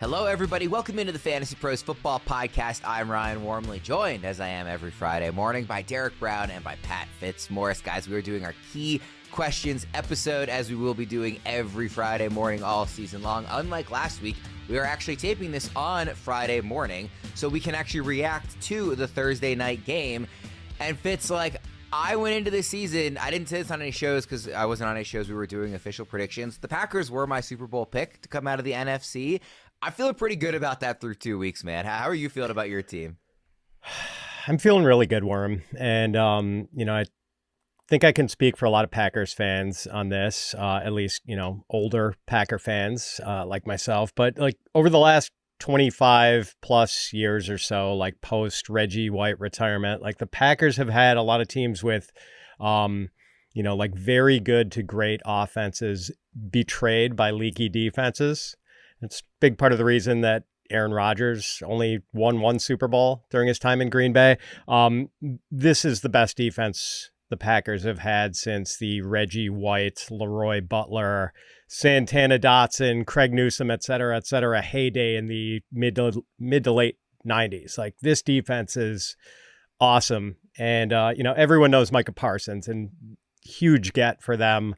Hello, everybody. Welcome into the Fantasy Pros Football Podcast. I'm Ryan Wormeli, joined, as I am every Friday morning, by Derek Brown and by Pat Fitzmaurice. Guys, we are doing our key questions episode, as we will be doing every Friday morning all season long. Unlike last week, we are actually taping this on Friday morning, so we can actually react to the Thursday night game. And Fitz, I went into this season, I didn't say this on any shows because I wasn't on any shows. We were doing official predictions. The Packers were my Super Bowl pick to come out of the NFC. I'm feeling pretty good about that through 2 weeks, man. How are you feeling about your team? I'm feeling really good, Worm. And, I think I can speak for a lot of Packers fans on this, at least, older Packer fans like myself. But over the last 25 plus years or so, post Reggie White retirement, the Packers have had a lot of teams with, very good to great offenses betrayed by leaky defenses. It's a big part of the reason that Aaron Rodgers only won one Super Bowl during his time in Green Bay. This is the best defense the Packers have had since the Reggie White, Leroy Butler, Santana Dotson, Craig Newsome, et cetera, heyday in the mid to late 90s. This defense is awesome. And, everyone knows Micah Parsons, and huge get for them.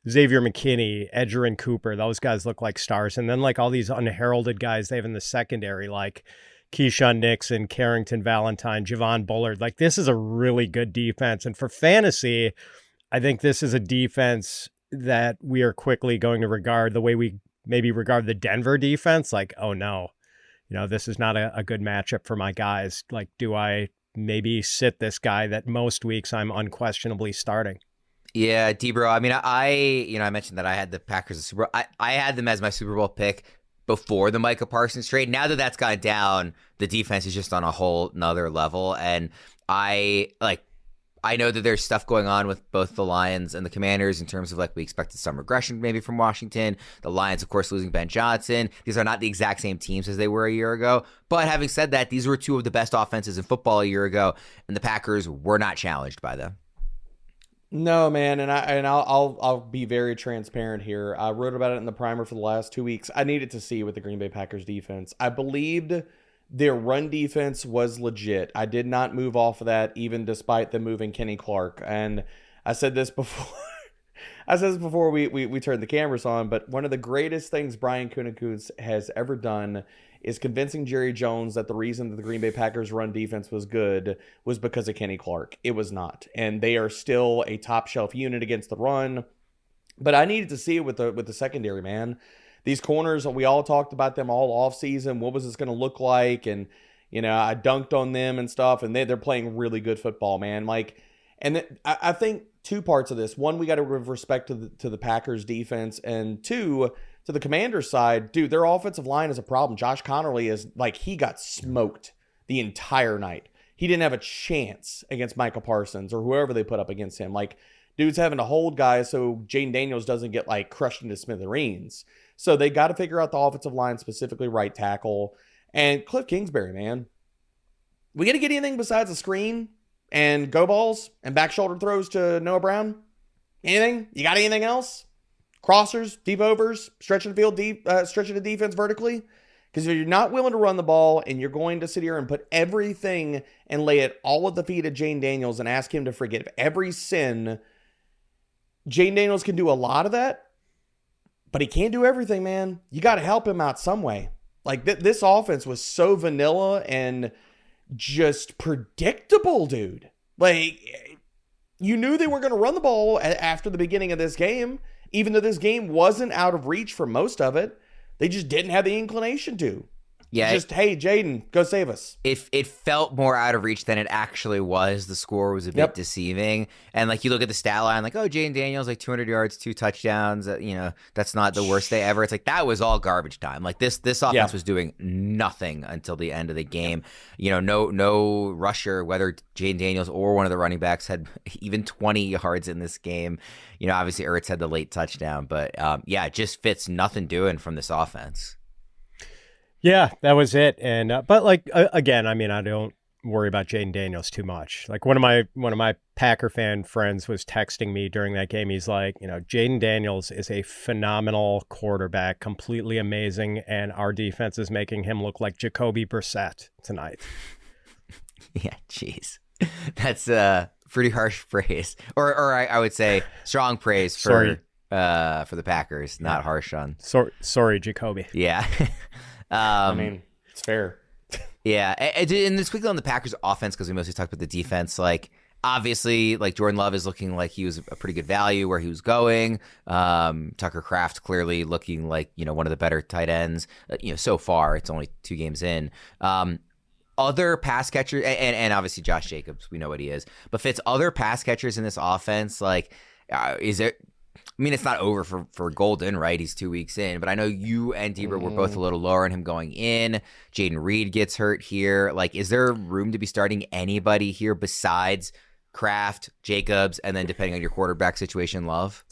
Xavier McKinney, Edgerrin Cooper, those guys look like stars. And then all these unheralded guys they have in the secondary, like Keyshawn Nixon, Carrington Valentine, Javon Bullard. This is a really good defense. And for fantasy, I think this is a defense that we are quickly going to regard the way we maybe regard the Denver defense. Oh no, this is not a good matchup for my guys. Do I maybe sit this guy that most weeks I'm unquestionably starting? Yeah, D-Bro. I mean, I mentioned that I had the Packers as Super Bowl. I had them as my Super Bowl pick before the Micah Parsons trade. Now that that's gone down, the defense is just on a whole nother level. And I know that there's stuff going on with both the Lions and the Commanders in terms of we expected some regression maybe from Washington. The Lions, of course, losing Ben Johnson. These are not the exact same teams as they were a year ago. But having said that, these were two of the best offenses in football a year ago, and the Packers were not challenged by them. No, man, and I'll be very transparent here. I wrote about it in the primer for the last 2 weeks. I needed to see with the Green Bay Packers defense. I believed their run defense was legit. I did not move off of that, even despite them moving Kenny Clark. And I said this before. I said this before we turned the cameras on. But one of the greatest things Brian Gutekunst has ever done is convincing Jerry Jones that the reason that the Green Bay Packers run defense was good was because of Kenny Clark. It was not. And they are still a top shelf unit against the run. But I needed to see it with the secondary, man. These corners, we all talked about them all offseason. What was this going to look like? And, I dunked on them and stuff. And they're playing really good football, man. I think two parts of this. One, we got to give respect to the Packers defense. And two, to the Commanders side, dude, their offensive line is a problem. Josh Connerly is he got smoked the entire night. He didn't have a chance against Micah Parsons or whoever they put up against him. Dude's having to hold guys so Jaden Daniels doesn't get crushed into smithereens. So they got to figure out the offensive line, specifically right tackle. And Cliff Kingsbury, man. We got to get anything besides a screen and go balls and back shoulder throws to Noah Brown? Anything? You got anything else? Crossers, deep overs, stretching the field deep, stretching the defense vertically. Because if you're not willing to run the ball and you're going to sit here and put everything and lay it all at the feet of Jaden Daniels and ask him to forgive every sin, Jaden Daniels can do a lot of that, but he can't do everything, man. You got to help him out some way. This offense was so vanilla and just predictable, dude. You knew they weren't going to run the ball after the beginning of this game. Even though this game wasn't out of reach for most of it, they just didn't have the inclination to. Yeah. Just, hey, Jaden, go save us. It felt more out of reach than it actually was. The score was a bit deceiving. And you look at the stat line, Jaden Daniels, 200 yards, 2 touchdowns. That's not the worst day ever. It's that was all garbage time. This offense was doing nothing until the end of the game. No rusher, whether Jaden Daniels or one of the running backs had even 20 yards in this game. Obviously Ertz had the late touchdown, but it just fits nothing doing from this offense. Yeah, that was it. And but again, I don't worry about Jaden Daniels too much. Like one of my Packer fan friends was texting me during that game. He's like, Jaden Daniels is a phenomenal quarterback, completely amazing, and our defense is making him look like Jacoby Brissett tonight. Yeah, jeez. That's a pretty harsh praise. Or I would say strong praise for the Packers, not harsh on. Sorry, Jacoby. Yeah. I mean, it's fair. Yeah, and just quickly on the Packers offense, because we mostly talked about the defense, like obviously like Jordan Love is looking like he was a pretty good value where he was going. Tucker Kraft clearly looking like, one of the better tight ends, so far. It's only 2 games in. Other pass catchers, and obviously Josh Jacobs, we know what he is. But Fitz, other pass catchers in this offense, like, is there? I mean, it's not over for Golden, right? He's 2 weeks in, but I know you and Debra were both a little lower on him going in. Jaden Reed gets hurt here. Like, is there room to be starting anybody here besides Kraft, Jacobs, and then depending on your quarterback situation, Love?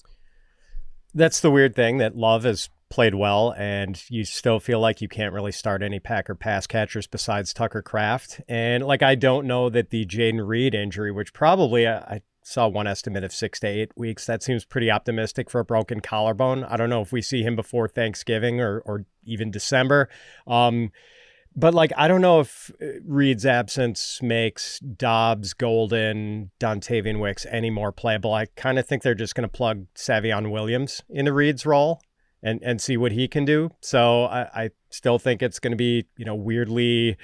That's the weird thing, that Love has played well, and you still feel like you can't really start any Packer pass catchers besides Tucker Kraft. And like, I don't know that the Jaden Reed injury, which probably I saw one estimate of 6 to 8 weeks. That seems pretty optimistic for a broken collarbone. I don't know if we see him before Thanksgiving or even December. But like, I don't know if Reed's absence makes Dobbs, Golden, Dontavian Wicks any more playable. I kind of think they're just going to plug Savion Williams into Reed's role and see what he can do. So I still think it's going to be, weirdly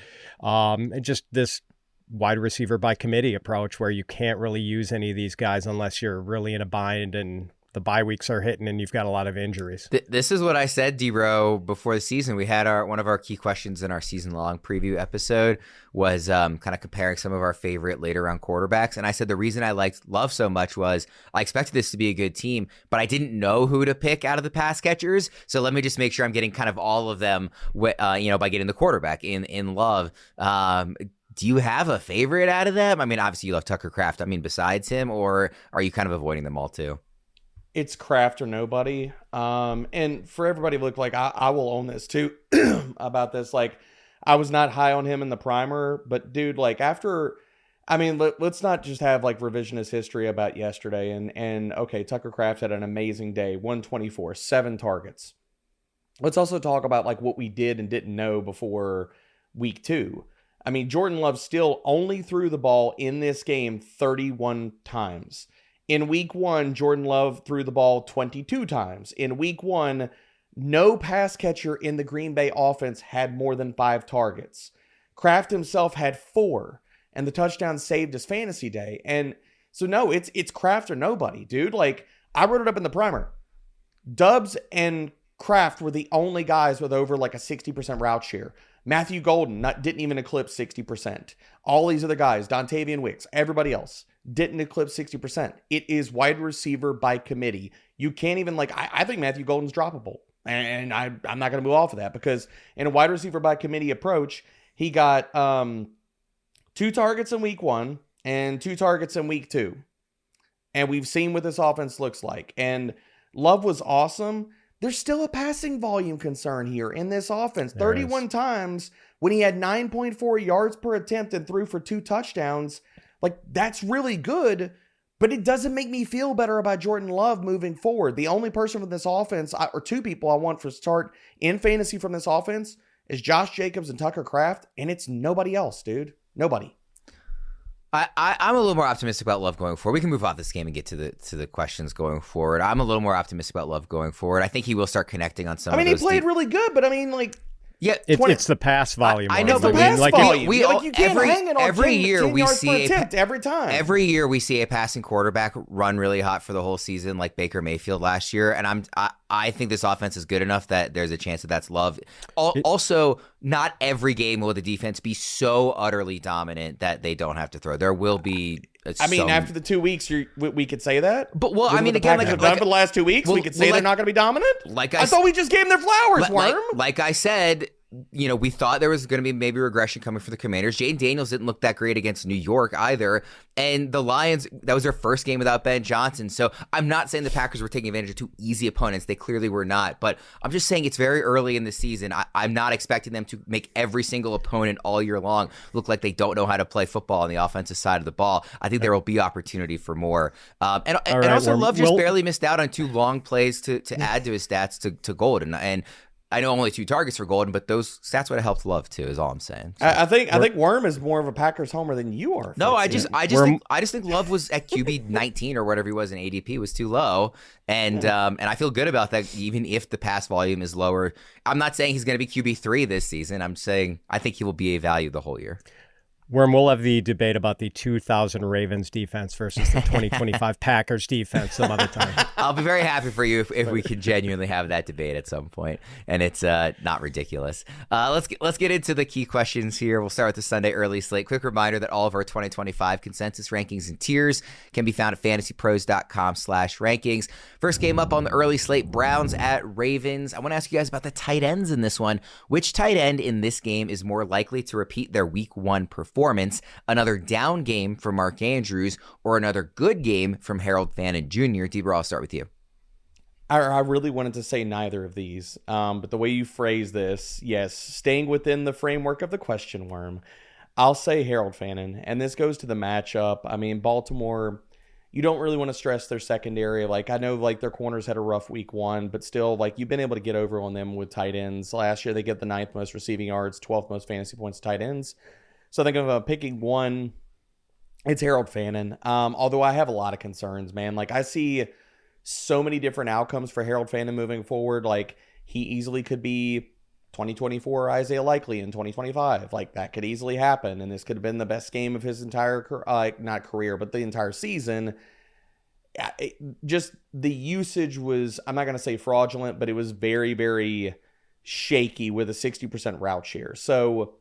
just this wide receiver by committee approach where you can't really use any of these guys unless you're really in a bind and the bye weeks are hitting and you've got a lot of injuries. This is what I said, D-Bro, before the season. We had one of our key questions in our season-long preview episode was kind of comparing some of our favorite later-round quarterbacks. And I said the reason I liked Love so much was I expected this to be a good team, but I didn't know who to pick out of the pass catchers. So let me just make sure I'm getting kind of all of them, by getting the quarterback in Love. Do you have a favorite out of them? I mean, obviously you love Tucker Kraft. I mean, besides him, or are you kind of avoiding them all too? It's Kraft or nobody. And for everybody to look like, I will own this too about this. Like, I was not high on him in the primer, but dude, like let's not just have like revisionist history about yesterday. And okay, Tucker Kraft had an amazing day, 124, 7 targets. Let's also talk about like what we did and didn't know before week 2. I mean, Jordan Love still only threw the ball in this game 31 times. In week 1, Jordan Love threw the ball 22 times. In week 1, no pass catcher in the Green Bay offense had more than 5 targets. Kraft himself had 4, and the touchdown saved his fantasy day. And so, no, it's Kraft or nobody, dude. Like, I wrote it up in the primer. Dubs and Kraft were the only guys with over like a 60% route share. Matthew Golden didn't even eclipse 60%. All these other guys, Dontavian Wicks, everybody else, didn't eclipse 60%. It is wide receiver by committee. You can't even I think Matthew Golden's droppable. And I'm not going to move off of that because in a wide receiver by committee approach, he got 2 targets in week 1 and 2 targets in week 2. And we've seen what this offense looks like. And Love was awesome. There's still a passing volume concern here in this offense. 31 times when he had 9.4 yards per attempt and threw for 2 touchdowns. Like, that's really good, but it doesn't make me feel better about Jordan Love moving forward. The only person from this offense, or 2 people I want for start in fantasy from this offense, is Josh Jacobs and Tucker Kraft, and it's nobody else, dude. Nobody. I'm a little more optimistic about Love going forward. We can move off this game and get to the questions going forward. I'm a little more optimistic about Love going forward. I think he will start connecting on some. He played really good, but I mean, like, yeah, it's the pass volume. I know, but volume. You can't hang it on every 10 year we yards per see attempt every time. Every year we see a passing quarterback run really hot for the whole season, like Baker Mayfield last year. And I think this offense is good enough that there's a chance that that's Love. Also, not every game will the defense be so utterly dominant that they don't have to throw. There will be. After the 2 weeks, we could say that. But again, for the last 2 weeks, we could say they're not going to be dominant. I thought we just gave them their flowers, Worm. Like I said, we thought there was going to be maybe regression coming for the Commanders. Jaden Daniels didn't look that great against New York either. And the Lions, that was their first game without Ben Johnson. So I'm not saying the Packers were taking advantage of two easy opponents. They clearly were not. But I'm just saying it's very early in the season. I'm not expecting them to make every single opponent all year long look like they don't know how to play football on the offensive side of the ball. I think there will be opportunity for more. And also, Love just barely missed out on two long plays to add to his stats to Golden. And I know only 2 targets for Golden, but those stats would have helped Love too, is all I'm saying. So, I think Worm is more of a Packers homer than you are. No, I just think Love was at QB 19 or whatever he was in ADP was too low, and I feel good about that. Even if the pass volume is lower, I'm not saying he's going to be QB 3 this season. I'm saying I think he will be a value the whole year. Worm, we'll have the debate about the 2000 Ravens defense versus the 2025 Packers defense some other time. I'll be very happy for you if we can genuinely have that debate at some point, and it's not ridiculous. Let's get into the key questions here. We'll start with the Sunday early slate. Quick reminder that all of our 2025 consensus rankings and tiers can be found at fantasypros.com/rankings. First game up on the early slate, Browns at Ravens. I want to ask you guys about the tight ends in this one. Which tight end in this game is more likely to repeat their week 1 performance? Another down game from Mark Andrews, or another good game from Harold Fannin Jr.? Debra, I'll start with you. I really wanted to say neither of these, but the way you phrase this, yes, staying within the framework of the question, Worm, I'll say Harold Fannin, and this goes to the matchup. I mean, Baltimore, you don't really want to stress their secondary. Like, I know, like, their corners had a rough week 1, but still, like, you've been able to get over on them with tight ends. Last year, they get the 9th most receiving yards, 12th most fantasy points tight ends. So I think if I'm picking one, it's Harold Fannin. Although I have a lot of concerns, man. Like, I see so many different outcomes for Harold Fannin moving forward. Like, he easily could be 2024 Isaiah Likely in 2025. Like, that could easily happen. And this could have been the best game of his entire, not career, but the entire season. Just the usage was, I'm not going to say fraudulent, but it was very, very shaky with a 60% route share. So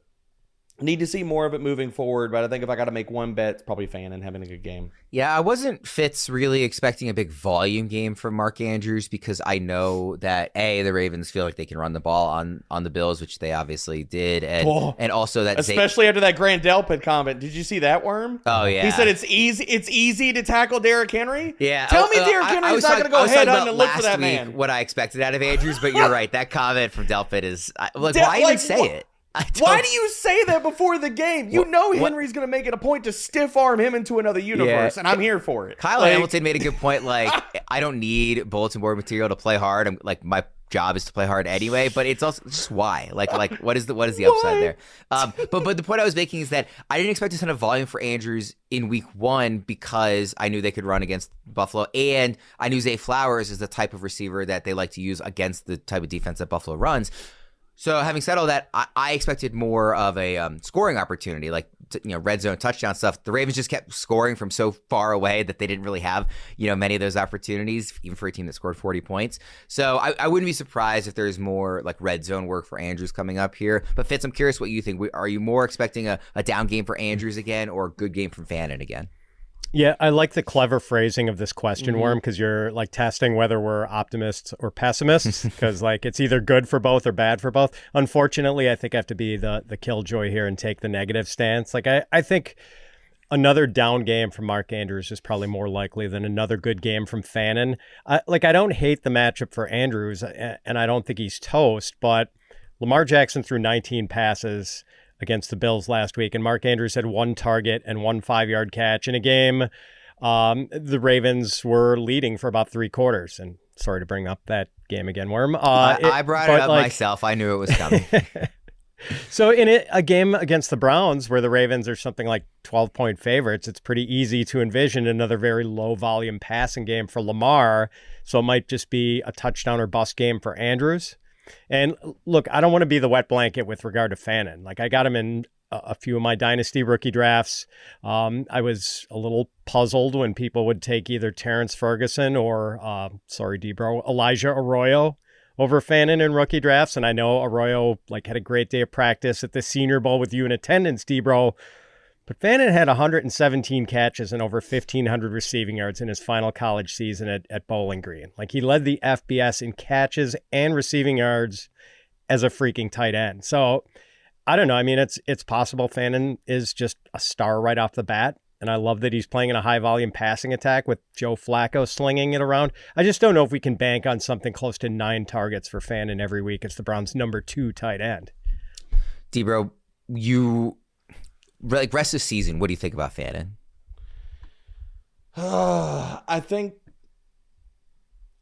need to see more of it moving forward, but I think if I got to make one bet, it's probably Fannin having a good game. Yeah, I wasn't really expecting a big volume game from Mark Andrews because I know that the Ravens feel like they can run the ball on the Bills, which they obviously did, and also that especially after that Grant Delpit comment. Did you see that, Worm? Oh yeah, he said it's easy to tackle Derrick Henry. Yeah, tell me Derrick Henry's not going to go head hunting and look for that man. What I expected out of Andrews, but you're right. That comment from Delpit is why even say it? Why do you say that before the game? You know Henry's going to make it a point to stiff arm him into another universe, and I'm here for it. Kyle Hamilton made a good point. Like, I don't need bulletin board material to play hard. I'm like, my job is to play hard anyway, but it's also just why. Like what is the upside there? But the point I was making is that I didn't expect a ton of volume for Andrews in week 1 because I knew they could run against Buffalo, and I knew Zay Flowers is the type of receiver that they like to use against the type of defense that Buffalo runs. So having said all that, I expected more of a scoring opportunity, like red zone touchdown stuff. The Ravens just kept scoring from so far away that they didn't really have many of those opportunities, even for a team that scored 40 points. So I wouldn't be surprised if there's more like red zone work for Andrews coming up here. But Fitz, I'm curious what you think. Are you more expecting a down game for Andrews again, or a good game from Fannin again? Yeah, I like the clever phrasing of this question, Worm, because you're like testing whether we're optimists or pessimists, because like it's either good for both or bad for both. Unfortunately, I think I have to be the killjoy here and take the negative stance. Like I think another down game from Mark Andrews is probably more likely than another good game from Fannin. I don't hate the matchup for Andrews, and I don't think he's toast, but Lamar Jackson threw 19 passes against the Bills last week, and Mark Andrews had 1 target and 1 5-yard catch in a game. The Ravens were leading for about 3 quarters, and sorry to bring up that game again, Worm. I brought it up myself. I knew it was coming. So in a game against the Browns where the Ravens are something like 12-point favorites, it's pretty easy to envision another very low-volume passing game for Lamar, so it might just be a touchdown or bust game for Andrews. And look, I don't want to be the wet blanket with regard to Fannin. Like, I got him in a few of my dynasty rookie drafts. I was a little puzzled when people would take either Terrence Ferguson or, Elijah Arroyo over Fannin in rookie drafts. And I know Arroyo had a great day of practice at the Senior Bowl with you in attendance, Debro. But Fannin had 117 catches and over 1,500 receiving yards in his final college season at Bowling Green. Like, he led the FBS in catches and receiving yards as a freaking tight end. So I don't know. I mean, it's possible Fannin is just a star right off the bat. And I love that he's playing in a high-volume passing attack with Joe Flacco slinging it around. I just don't know if we can bank on something close to 9 targets for Fannin every week. It's the Browns' number 2 tight end. D-Bro, you, like, rest of the season, what do you think about Fannin? I think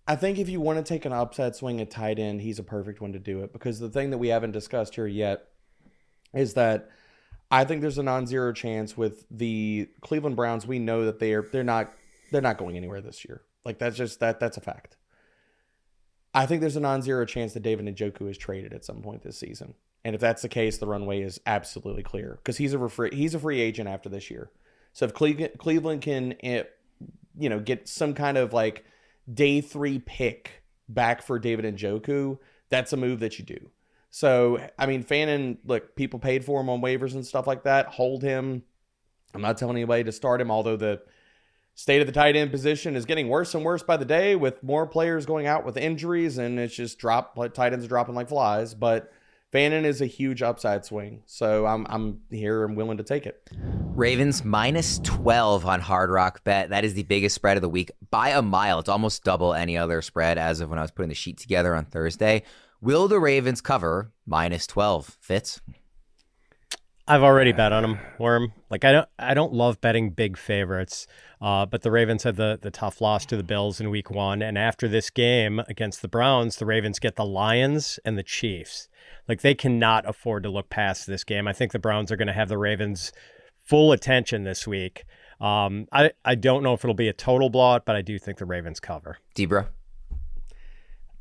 if you want to take an upside swing at tight end, he's a perfect one to do it. Because the thing that we haven't discussed here yet is that I think there's a non-zero chance with the Cleveland Browns. We know that they're not going anywhere this year. Like that's a fact. I think there's a non-zero chance that David Njoku is traded at some point this season. And if that's the case, the runway is absolutely clear because he's a free agent after this year. So if Cleveland can, get some kind of like day 3 pick back for David Njoku, that's a move that you do. So, I mean, Fannin, look, people paid for him on waivers and stuff like that. Hold him. I'm not telling anybody to start him, although the state of the tight end position is getting worse and worse by the day with more players going out with injuries, and it's just tight ends are dropping like flies. But Fannin is a huge upside swing. So I'm here and willing to take it. Ravens -12 on Hard Rock Bet. That is the biggest spread of the week by a mile. It's almost double any other spread as of when I was putting the sheet together on Thursday. Will the Ravens cover -12? Fitz? I've already bet on them, Worm. Like I don't love betting big favorites, but the Ravens had the tough loss to the Bills in week 1, and after this game against the Browns, the Ravens get the Lions and the Chiefs. Like they cannot afford to look past this game. I think the Browns are going to have the Ravens' full attention this week. I don't know if it'll be a total blowout, but I do think the Ravens cover. D-Bro?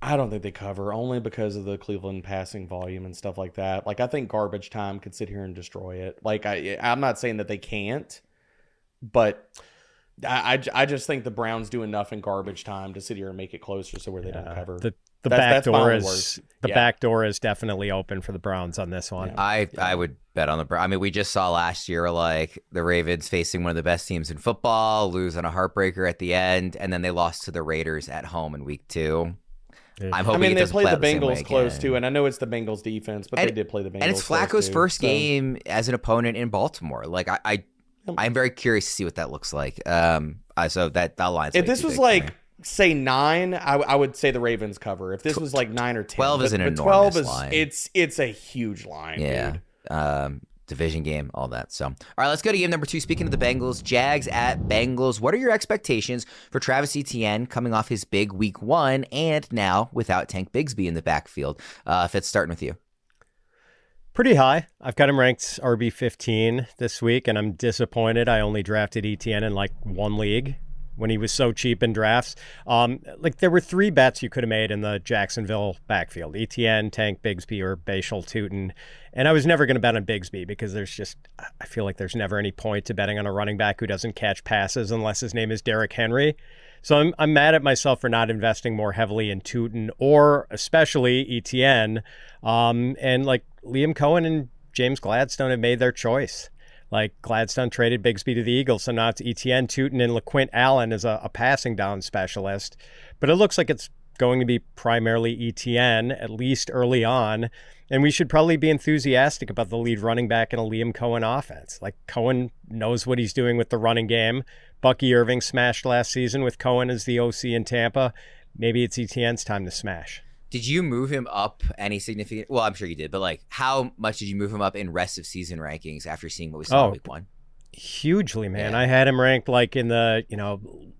I don't think they cover, only because of the Cleveland passing volume and stuff like that. Like, I think garbage time could sit here and destroy it. Like, I'm not saying that they can't, but I just think the Browns do enough in garbage time to sit here and make it closer so where they don't cover. The back door is definitely open for the Browns on this one. Yeah. I would bet on the Browns. I mean, we just saw last year, like, the Ravens facing one of the best teams in football, lose on a heartbreaker at the end, and then they lost to the Raiders at home in week 2. I'm hoping they played the Bengals close too, and I know it's the Bengals defense, but they did play the Bengals. And it's Flacco's first game as an opponent in Baltimore. Like I'm very curious to see what that looks like. So that line's if this was like say 9, I would say the Ravens cover. If this was like 9 or 10, 12 is an enormous line. It's a huge line. Yeah. Dude. Division game, all that. So, all right, let's go to game number 2. Speaking of the Bengals, Jags at Bengals. What are your expectations for Travis Etienne coming off his big week 1 and now without Tank Bigsby in the backfield? Fitz, starting with you. Pretty high. I've got him ranked RB15 this week, and I'm disappointed. I only drafted Etienne in like 1 league when he was so cheap in drafts. Like there were 3 bets you could have made in the Jacksonville backfield: Etienne, Tank Bigsby, or Bashal Tutin. And I was never going to bet on Bigsby because I feel like there's never any point to betting on a running back who doesn't catch passes unless his name is Derrick Henry. So I'm mad at myself for not investing more heavily in Tutin or especially Etienne. And like Liam Cohen and James Gladstone have made their choice. Like Gladstone traded Bigsby to the Eagles, so now it's Etienne, Tutin, and LaQuint Allen as a passing down specialist. But it looks like it's going to be primarily Etienne, at least early on. And we should probably be enthusiastic about the lead running back in a Liam Cohen offense. Like Cohen knows what he's doing with the running game. Bucky Irving smashed last season with Cohen as the OC in Tampa. Maybe it's Etienne's time to smash. Did you move him up any significant? Well, I'm sure you did, but like, how much did you move him up in rest of season rankings after seeing what we saw in week 1? Hugely, man. Yeah. I had him ranked like in the,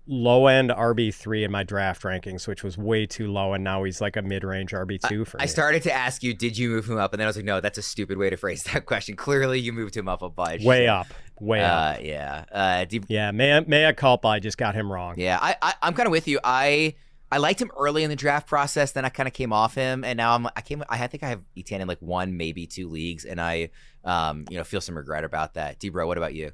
low end RB3 in my draft rankings, which was way too low. And now he's like a mid-range RB2 for me. I started to ask you, did you move him up? And then I was like, no, that's a stupid way to phrase that question. Clearly you moved him up a bunch. Way up. Yeah. Mea culpa. I just got him wrong. Yeah. I'm kind of with you. I liked him early in the draft process. Then I kind of came off him, and now I think I have Etienne in like 1, maybe 2 leagues, and I, feel some regret about that. D-Bro, what about you?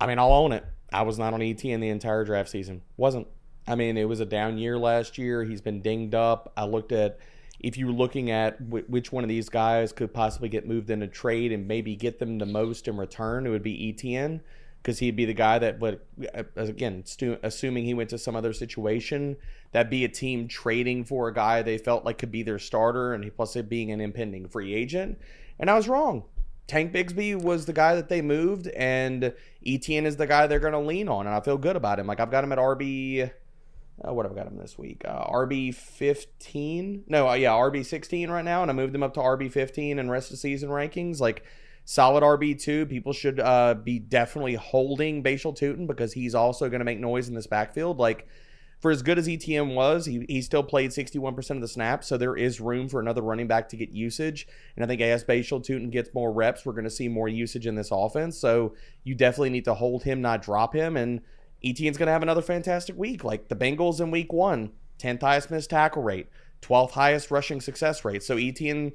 I mean, I'll own it. I was not on Etienne the entire draft season. Wasn't. I mean, it was a down year last year. He's been dinged up. I looked at, if you were looking at which one of these guys could possibly get moved in a trade and maybe get them the most in return, it would be Etienne, because he'd be the guy that would, again, assuming he went to some other situation, that be a team trading for a guy they felt like could be their starter, and plus it being an impending free agent. And I was wrong. Tank Bigsby was the guy that they moved, and Etienne is the guy they're going to lean on, and I feel good about him. Like, I've got him at RB... what have I got him this week? RB 15? No, RB 16 right now, and I moved him up to RB 15 in rest of season rankings. Like, solid RB 2. People should be definitely holding Bashal Tutin because he's also going to make noise in this backfield. Like, for as good as ETN was, he still played 61% of the snaps, so there is room for another running back to get usage. And I think as Bashal Tutin gets more reps, we're going to see more usage in this offense. So you definitely need to hold him, not drop him. And Etienne's going to have another fantastic week. Like the Bengals in week 1, 10th highest missed tackle rate, 12th highest rushing success rate. So Etienne,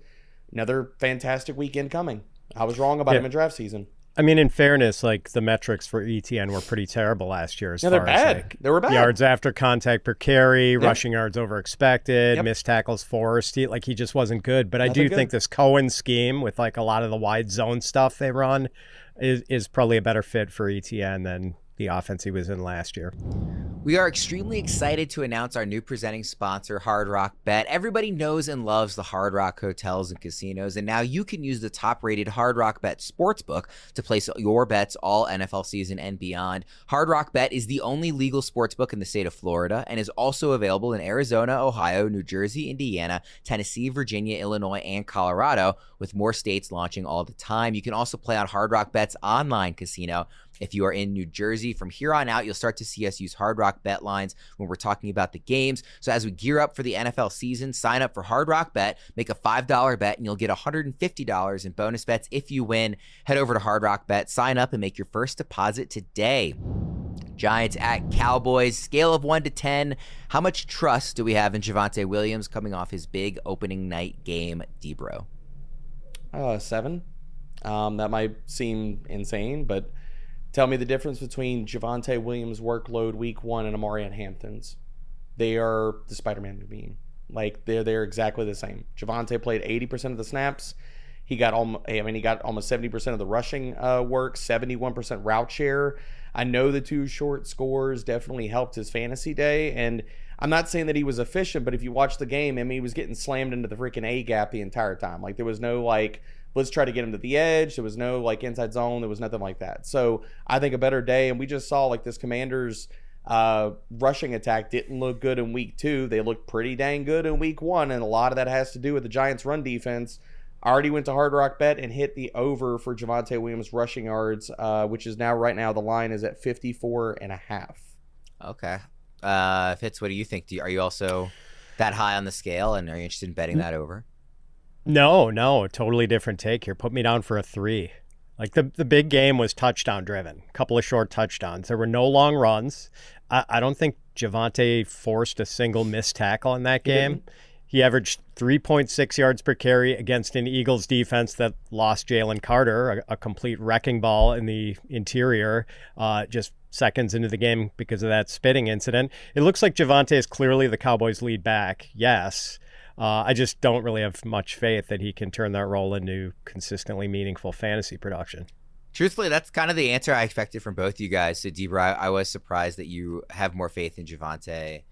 another fantastic weekend coming. I was wrong about him in draft season. I mean, in fairness, like the metrics for Etienne were pretty terrible last year. They're bad. Like, they were bad. Yards after contact per carry, rushing yards over expected, missed tackles forced. He just wasn't good. But I do think this Cohen scheme with like a lot of the wide zone stuff they run is probably a better fit for Etienne than the offense he was in last year. We are extremely excited to announce our new presenting sponsor, Hard Rock Bet. Everybody knows and loves the Hard Rock hotels and casinos, and now you can use the top-rated Hard Rock Bet sportsbook to place your bets all NFL season and beyond. Hard Rock Bet is the only legal sportsbook in the state of Florida and is also available in Arizona, Ohio, New Jersey, Indiana, Tennessee, Virginia, Illinois, and Colorado, with more states launching all the time. You can also play on Hard Rock Bet's online casino. If you are in New Jersey, from here on out, you'll start to see us use Hard Rock Bet lines when we're talking about the games. So as we gear up for the NFL season, sign up for Hard Rock Bet, make a $5 bet, and you'll get $150 in bonus bets if you win. Head over to Hard Rock Bet, sign up, and make your first deposit today. Giants at Cowboys, scale of 1 to 10. How much trust do we have in Javonte Williams coming off his big opening night game, D-Bro? 7. That might seem insane, but tell me the difference between Javonte Williams' workload week 1 and Amarian Hampton's. They are the Spider-Man meme. Like, they're exactly the same. Javonte played 80% of the snaps. He got almost 70% of the rushing work, 71% route share. I know the 2 short scores definitely helped his fantasy day, and I'm not saying that he was efficient, but if you watch the game, I mean, he was getting slammed into the freaking A gap the entire time. Like, there was no, like, let's try to get him to the edge. There was no, like, inside zone. There was nothing like that. So I think a better day, and we just saw, like, this Commanders rushing attack didn't look good in week 2. They looked pretty dang good in week 1, and a lot of that has to do with the Giants' run defense. I already went to Hard Rock Bet and hit the over for Javonte Williams rushing yards, which is now, right now, the line is at 54.5. Okay. Fitz, what do you think? Are you also that high on the scale, and are you interested in betting that over? No, a totally different take here. Put me down for a 3. Like the big game was touchdown driven, a couple of short touchdowns. There were no long runs. I don't think Javonte forced a single missed tackle in that game. He averaged 3.6 yards per carry against an Eagles defense that lost Jalen Carter, a complete wrecking ball in the interior, just seconds into the game because of that spitting incident. It looks like Javonte is clearly the Cowboys' lead back, yes. I just don't really have much faith that he can turn that role into consistently meaningful fantasy production. Truthfully, that's kind of the answer I expected from both you guys. So, Debra, I was surprised that you have more faith in Javonte,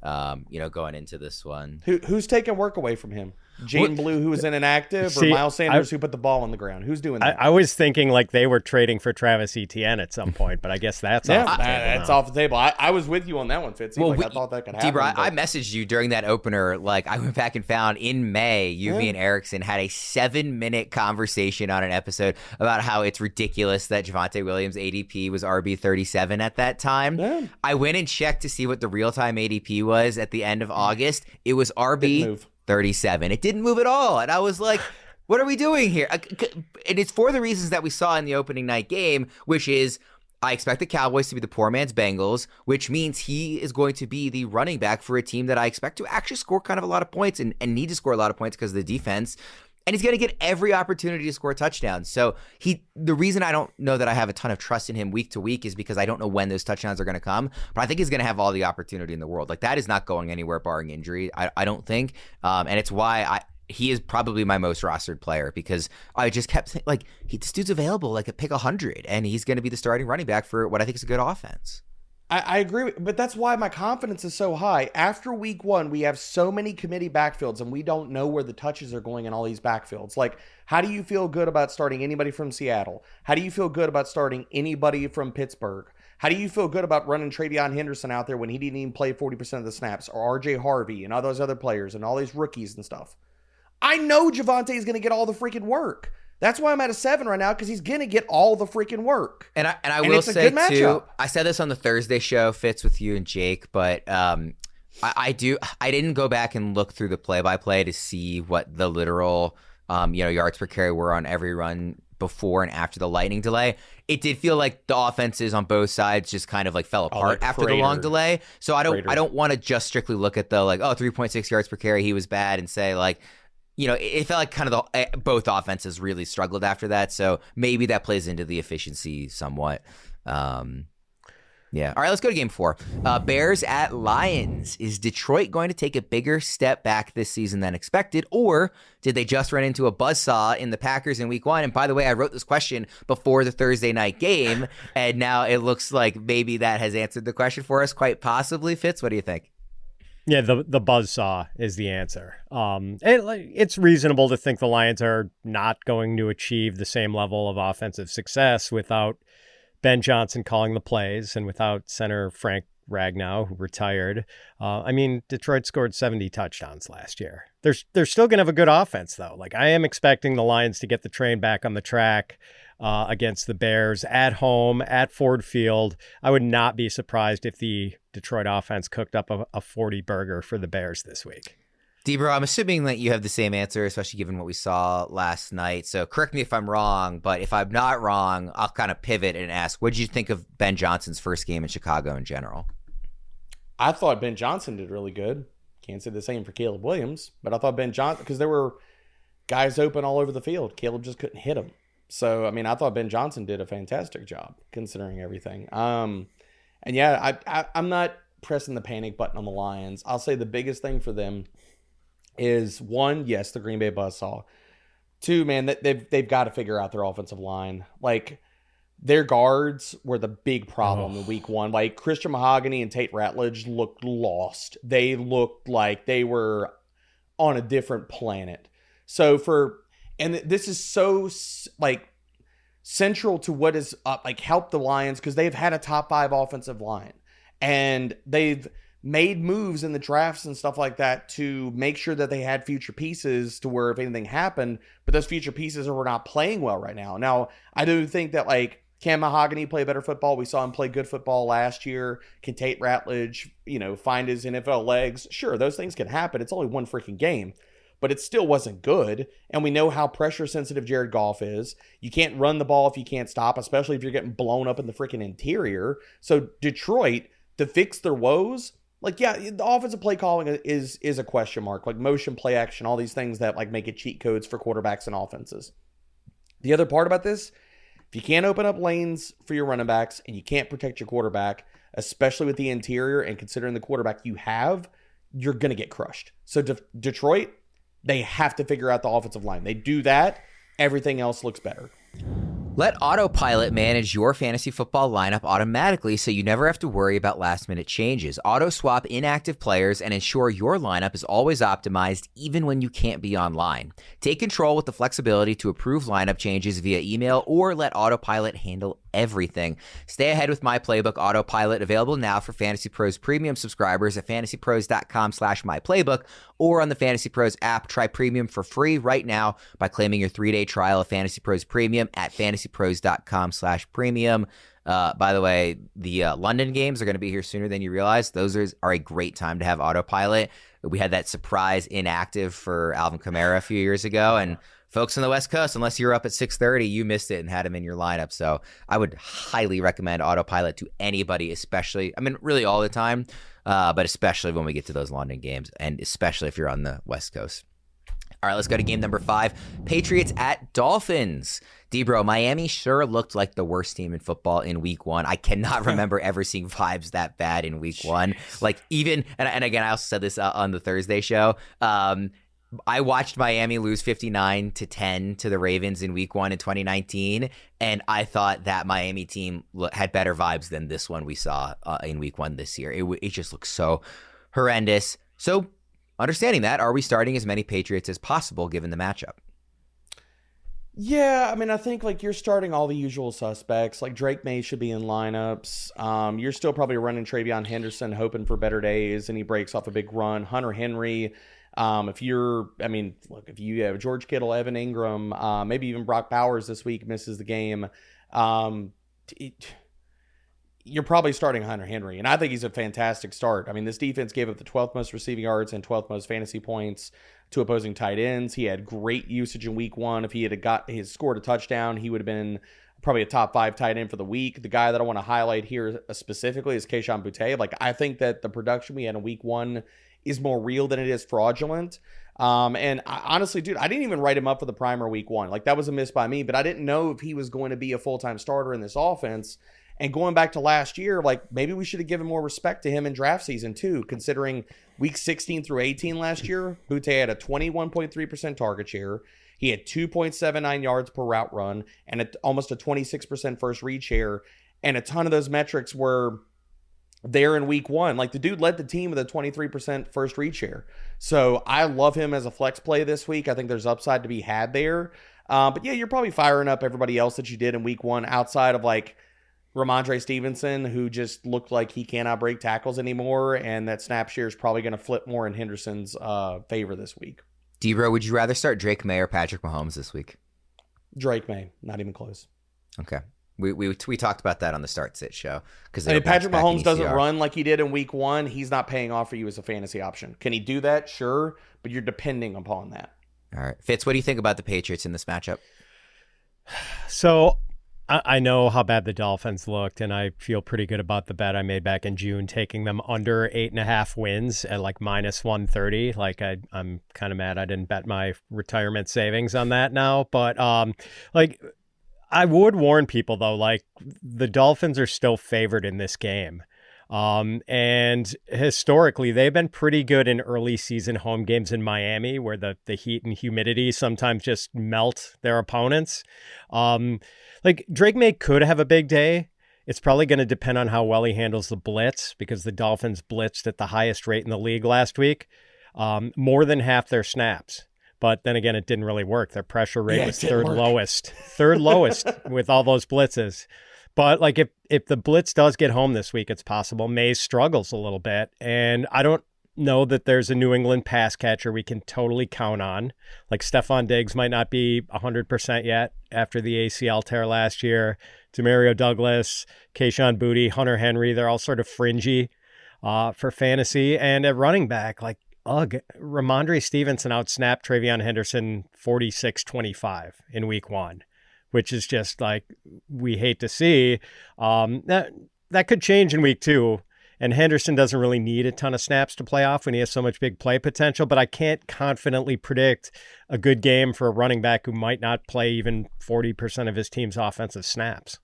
going into this one. Who's taking work away from him? Jaden Blue, who was inactive, or Miles Sanders, who put the ball on the ground? Who's doing that? I was thinking like they were trading for Travis Etienne at some point, but I guess that's off the table. That's off the table. I was with you on that one, Fitzy. I thought that could happen. Debra, I messaged you during that opener. Like, I went back and found in May, me and Erickson had a 7-minute conversation on an episode about how it's ridiculous that Javonte Williams' ADP was RB 37 at that time. Yeah. I went and checked to see what the real-time ADP was at the end of August. It was RB 37. It didn't move at all. And I was like, what are we doing here? And it's for the reasons that we saw in the opening night game, which is I expect the Cowboys to be the poor man's Bengals, which means he is going to be the running back for a team that I expect to actually score kind of a lot of points and need to score a lot of points because of the defense. And he's going to get every opportunity to score touchdowns. So the reason I don't know that I have a ton of trust in him week to week is because I don't know when those touchdowns are going to come. But I think he's going to have all the opportunity in the world. Like, that is not going anywhere barring injury, I don't think. And it's why he is probably my most rostered player, because I just kept saying, like, this dude's available like at pick 100, and he's going to be the starting running back for what I think is a good offense. I agree, but that's why my confidence is so high. After week 1, we have so many committee backfields, and we don't know where the touches are going in all these backfields. Like, how do you feel good about starting anybody from Seattle? How do you feel good about starting anybody from Pittsburgh? How do you feel good about running Travion Henderson out there when he didn't even play 40% of the snaps, or RJ Harvey and all those other players and all these rookies and stuff? I know Javonte is going to get all the freaking work. That's why I'm at a 7 right now, because he's going to get all the freaking work. And I will say, too, I said this on the Thursday show, Fitz, with you and Jake, but I didn't go back and look through the play-by-play to see what the literal yards per carry were on every run before and after the lightning delay. It did feel like the offenses on both sides just kind of like fell apart after the long delay. So I don't want to just strictly look at the 3.6 yards per carry, he was bad, and say like, it felt like kind of both offenses really struggled after that. So maybe that plays into the efficiency somewhat. Yeah. All right, let's go to game 4. Bears at Lions. Is Detroit going to take a bigger step back this season than expected, or did they just run into a buzzsaw in the Packers in week 1? And by the way, I wrote this question before the Thursday night game, and now it looks like maybe that has answered the question for us, quite possibly. Fitz, what do you think? Yeah, the buzzsaw is the answer. It's reasonable to think the Lions are not going to achieve the same level of offensive success without Ben Johnson calling the plays and without center Frank Ragnow, who retired. Detroit scored 70 touchdowns last year. They're still going to have a good offense, though. Like, I am expecting the Lions to get the train back on the track against the Bears at home at Ford Field. I would not be surprised if the Detroit offense cooked up a 40 burger for the Bears this week. Debro, I'm assuming that you have the same answer, especially given what we saw last night. So correct me if I'm wrong, but if I'm not wrong, I'll kind of pivot and ask, what did you think of Ben Johnson's first game in Chicago in general? I thought Ben Johnson did really good. Can't say the same for Caleb Williams, but I thought Ben Johnson, because there were guys open all over the field. Caleb just couldn't hit them. So, I thought Ben Johnson did a fantastic job considering everything. I'm not pressing the panic button on the Lions. I'll say the biggest thing for them is, 1, yes, the Green Bay buzzsaw. 2, man, they've got to figure out their offensive line. Like, their guards were the big problem in week 1. Like, Christian Mahogany and Tate Ratledge looked lost. They looked like they were on a different planet. And this is so central to what has helped the Lions, because they've had a top 5 offensive line, and they've made moves in the drafts and stuff like that to make sure that they had future pieces to where if anything happened, but those future pieces are not playing well right now. Now, I do think that can Mahogany play better football? We saw him play good football last year. Can Tate Ratledge, find his NFL legs? Sure, those things can happen. It's only one freaking game. But it still wasn't good. And we know how pressure sensitive Jared Goff is. You can't run the ball if you can't stop, especially if you're getting blown up in the freaking interior. So Detroit, to fix their woes, the offensive play calling is a question mark. Like motion, play action, all these things that make it cheat codes for quarterbacks and offenses. The other part about this, if you can't open up lanes for your running backs and you can't protect your quarterback, especially with the interior and considering the quarterback you have, you're going to get crushed. So Detroit, they have to figure out the offensive line. They do that, everything else looks better. Let Autopilot manage your fantasy football lineup automatically so you never have to worry about last-minute changes. Auto-swap inactive players and ensure your lineup is always optimized even when you can't be online. Take control with the flexibility to approve lineup changes via email or let Autopilot handle everything. Stay ahead with My Playbook Autopilot, available now for Fantasy Pros Premium subscribers at fantasypros.com/myplaybook or on the Fantasy Pros app. Try Premium for free right now by claiming your 3-day trial of Fantasy Pros Premium at fantasypros.com/premium. By the way, the London games are going to be here sooner than you realize. Those are a great time to have Autopilot. We had that surprise inactive for Alvin Kamara a few years ago, and folks on the West Coast, unless you're up at 6:30, you missed it and had him in your lineup. So I would highly recommend Autopilot to anybody, especially, really all the time, but especially when we get to those London games, and especially if you're on the West Coast. All right, let's go to game number 5. Patriots at Dolphins. Debro, Miami sure looked like the worst team in football in week 1. I cannot remember ever seeing vibes that bad in week 1. And again, I also said this on the Thursday show. I watched Miami lose 59-10 to the Ravens in week 1 in 2019, and I thought that Miami team had better vibes than this one we saw in week 1 this year. It just looks so horrendous. So understanding that, are we starting as many Patriots as possible given the matchup? Yeah, I mean, I think like you're starting all the usual suspects. Like Drake May should be in lineups. You're still probably running Travion Henderson, hoping for better days, and he breaks off a big run. Hunter Henry. If you have George Kittle, Evan Ingram, maybe even Brock Bowers this week misses the game, you're probably starting Hunter Henry. And I think he's a fantastic start. I mean, this defense gave up the 12th most receiving yards and 12th most fantasy points to opposing tight ends. He had great usage in week 1. If he had scored a touchdown, he would have been probably a top 5 tight end for the week. The guy that I want to highlight here specifically is Kayshon Boutte. Like, I think that the production we had in week 1 is more real than it is fraudulent. Honestly, dude, I didn't even write him up for the primer week 1. Like, that was a miss by me, but I didn't know if he was going to be a full-time starter in this offense. And going back to last year, like, maybe we should have given more respect to him in draft season too, considering week 16 through 18 last year, Boutte had a 21.3% target share. He had 2.79 yards per route run and almost a 26% first read share. And a ton of those metrics were there in week 1. Like, the dude led the team with a 23% first read share. So I love him as a flex play this week. I think there's upside to be had there. But yeah, you're probably firing up everybody else that you did in week 1 outside of like Ramondre Stevenson, who just looked like he cannot break tackles anymore. And that snap share is probably going to flip more in Henderson's favor this week. Debro, would you rather start Drake May or Patrick Mahomes this week? Drake May, not even close. Okay. We talked about that on the Start Sit show. Because Patrick Mahomes doesn't run like he did in week 1. He's not paying off for you as a fantasy option. Can he do that? Sure. But you're depending upon that. All right. Fitz, what do you think about the Patriots in this matchup? So I know how bad the Dolphins looked, and I feel pretty good about the bet I made back in June, taking them under 8.5 wins at like minus 130. Like, I'm kind of mad I didn't bet my retirement savings on that now. But like, I would warn people though, like, the Dolphins are still favored in this game. And historically, they've been pretty good in early season home games in Miami, where the heat and humidity sometimes just melt their opponents. Like, Drake May could have a big day. It's probably going to depend on how well he handles the blitz, because the Dolphins blitzed at the highest rate in the league last week, more than half their snaps. But then again, it didn't really work. Their pressure rate was third lowest with all those blitzes. But like, if the blitz does get home this week, it's possible May struggles a little bit. And I don't know that there's a New England pass catcher we can totally count on. Like, Stephon Diggs might not be 100% yet after the ACL tear last year. Demario Douglas, Kayshon Boutte, Hunter Henry, they're all sort of fringy for fantasy. And at running back, like, Ramondre Stevenson outsnapped Travion Henderson 46-25 in week 1. Which is just like, we hate to see. That could change in week 2. And Henderson doesn't really need a ton of snaps to play off when he has so much big play potential. But I can't confidently predict a good game for a running back who might not play even 40% of his team's offensive snaps.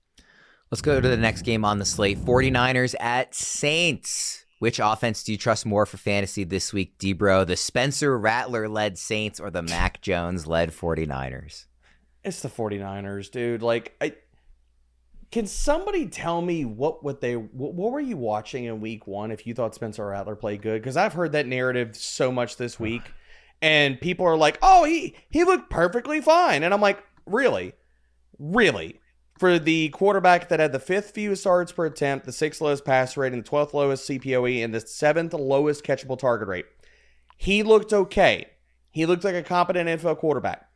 Let's go to the next game on the slate. 49ers at Saints. Which offense do you trust more for fantasy this week, Debro? The Spencer Rattler-led Saints or the Mac Jones-led 49ers? It's the 49ers, dude. Like, can somebody tell me what were you watching in week 1 if you thought Spencer Rattler played good? Because I've heard that narrative so much this week, and people are like, "Oh, he looked perfectly fine," and I'm like, really? For the quarterback that had the 5th fewest yards per attempt, the 6th lowest pass rate, and the 12th lowest CPOE, and the 7th lowest catchable target rate, he looked okay. He looked like a competent NFL quarterback.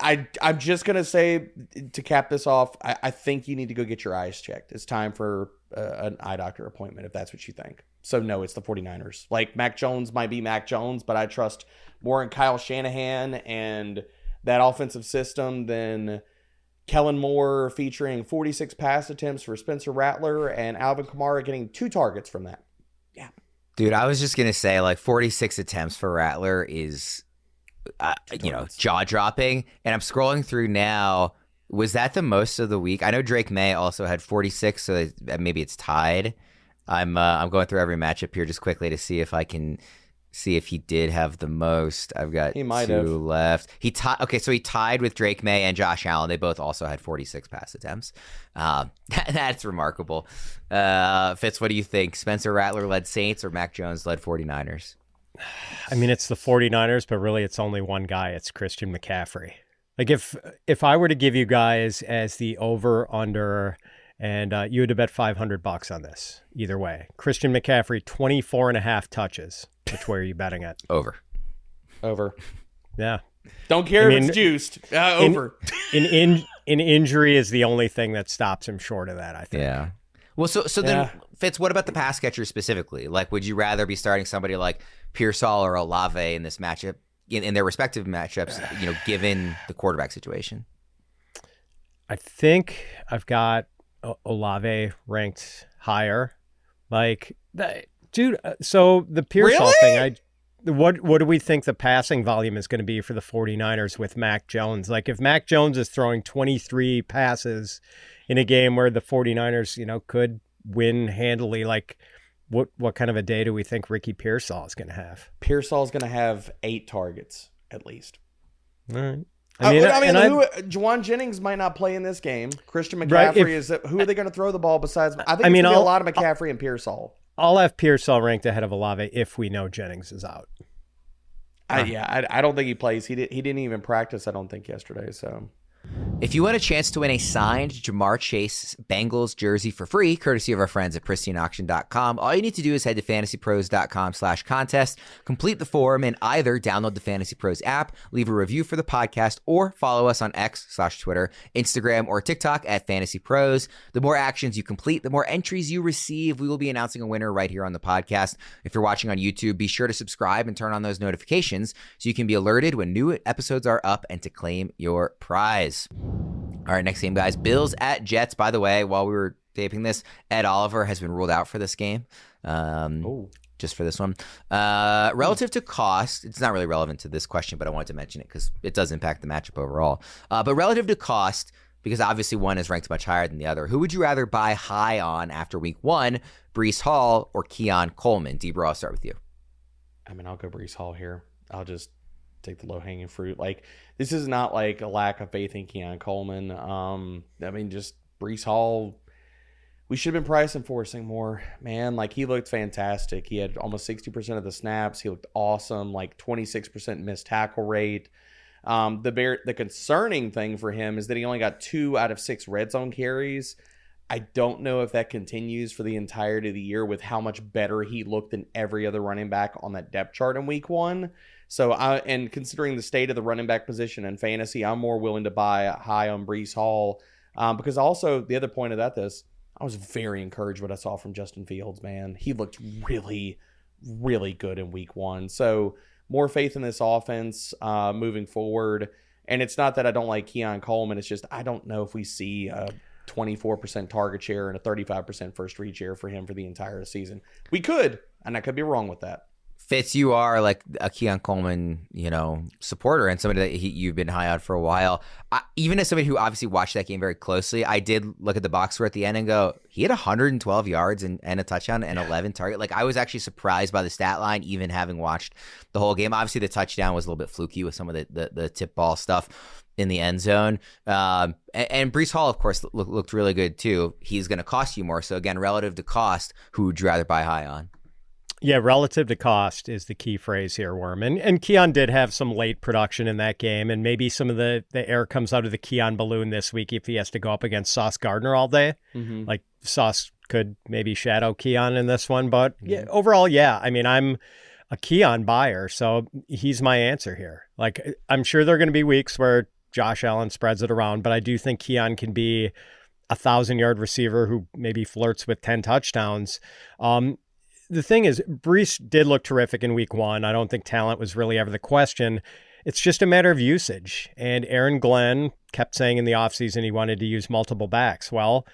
I'm just going to say, to cap this off, I think you need to go get your eyes checked. It's time for an eye doctor appointment, if that's what you think. So, no, it's the 49ers. Like, Mac Jones might be Mac Jones, but I trust more in Kyle Shanahan and that offensive system than Kellen Moore featuring 46 pass attempts for Spencer Rattler and Alvin Kamara getting 2 targets from that. Yeah. Dude, I was just going to say, like, 46 attempts for Rattler is... jaw-dropping. And I'm scrolling through now. Was that the most of the week? I know Drake May also had 46, so maybe it's tied. I'm going through every matchup here just quickly to see if I can see if he did have the most. I've got He might two have. left. So he tied with Drake May and Josh Allen. They both also had 46 pass attempts. That's remarkable. Fitz, what do you think? Spencer Rattler led Saints or Mac Jones led 49ers? I mean, it's the 49ers, but really it's only one guy. It's Christian McCaffrey. Like if I were to give you guys as the over under, and you had to bet $500 on this either way, Christian McCaffrey 24.5 touches. Which way are you betting it? Over. Yeah. Don't care if it's juiced. Over. In injury is the only thing that stops him short of that, I think. Yeah. Well, so then, Fitz, what about the pass catchers specifically? Like, would you rather be starting somebody like Pearsall or Olave in this matchup, in their respective matchups, given the quarterback situation? I think I've got Olave ranked higher. Like, dude, so the Pearsall thing, what do we think the passing volume is going to be for the 49ers with Mac Jones? Like, if Mac Jones is throwing 23 passes in a game where the 49ers, could win handily, like, what kind of a day do we think Ricky Pearsall is going to have? Pearsall is going to have 8 targets at least. All right. Juwan Jennings might not play in this game. Christian McCaffrey who are they going to throw the ball besides? I think it's going to be a lot of McCaffrey and Pearsall. I'll have Pearsall ranked ahead of Olave if we know Jennings is out. I don't think he plays. He didn't even practice, I don't think, yesterday. So If you want a chance to win a signed Jamar Chase Bengals jersey for free, courtesy of our friends at pristineauction.com, all you need to do is head to fantasypros.com/contest, complete the form, and either download the Fantasy Pros app, leave a review for the podcast, or follow us on X/Twitter, Instagram, or TikTok at Fantasy Pros. The more actions you complete, the more entries you receive. We will be announcing a winner right here on the podcast. If you're watching on YouTube, be sure to subscribe and turn on those notifications so you can be alerted when new episodes are up and to claim your prize. All right, next game, guys. Bills at Jets. By the way, while we were taping this, Ed Oliver has been ruled out for this game. Just for this one. Relative to cost, it's not really relevant to this question, but I wanted to mention it because it does impact the matchup overall. But relative to cost, because obviously one is ranked much higher than the other, who would you rather buy high on after week 1, Breece Hall or Keon Coleman? Debro, I'll start with you. I mean, I'll go Breece Hall here. I'll just take the low-hanging fruit. Like, this is not like a lack of faith in Keon Coleman. I mean, just Breece Hall, we should have been price enforcing more, man. Like, he looked fantastic. He had almost 60% of the snaps. He looked awesome, like 26% missed tackle rate. The concerning thing for him is that he only got 2 out of 6 red zone carries. I don't know if that continues for the entirety of the year with how much better he looked than every other running back on that depth chart in week 1. So, and considering the state of the running back position in fantasy, I'm more willing to buy high on Breece Hall. Because also, the other point about this, I was very encouraged what I saw from Justin Fields, man. He looked really, really good in week 1. So, more faith in this offense moving forward. And it's not that I don't like Keon Coleman. It's just I don't know if we see a 24% target share and a 35% first read share for him for the entire season. We could, and I could be wrong with that. Fitz, you are like a Keon Coleman, supporter and somebody that you've been high on for a while. Even as somebody who obviously watched that game very closely, I did look at the box score at the end and go, he had 112 yards and a touchdown and 11 target. Like, I was actually surprised by the stat line, even having watched the whole game. Obviously, the touchdown was a little bit fluky with some of the tip ball stuff in the end zone. And Breece Hall, of course, looked really good too. He's going to cost you more. So again, relative to cost, who would you rather buy high on? Yeah, relative to cost is the key phrase here, Worm. And Keon did have some late production in that game, and maybe some of the air comes out of the Keon balloon this week if he has to go up against Sauce Gardner all day. Mm-hmm. Like, Sauce could maybe shadow Keon in this one. But yeah, overall, I mean, I'm a Keon buyer, so he's my answer here. Like, I'm sure there are going to be weeks where Josh Allen spreads it around, but I do think Keon can be a 1,000-yard receiver who maybe flirts with 10 touchdowns. The thing is, Breece did look terrific in week 1. I don't think talent was really ever the question. It's just a matter of usage. And Aaron Glenn kept saying in the offseason he wanted to use multiple backs. Well,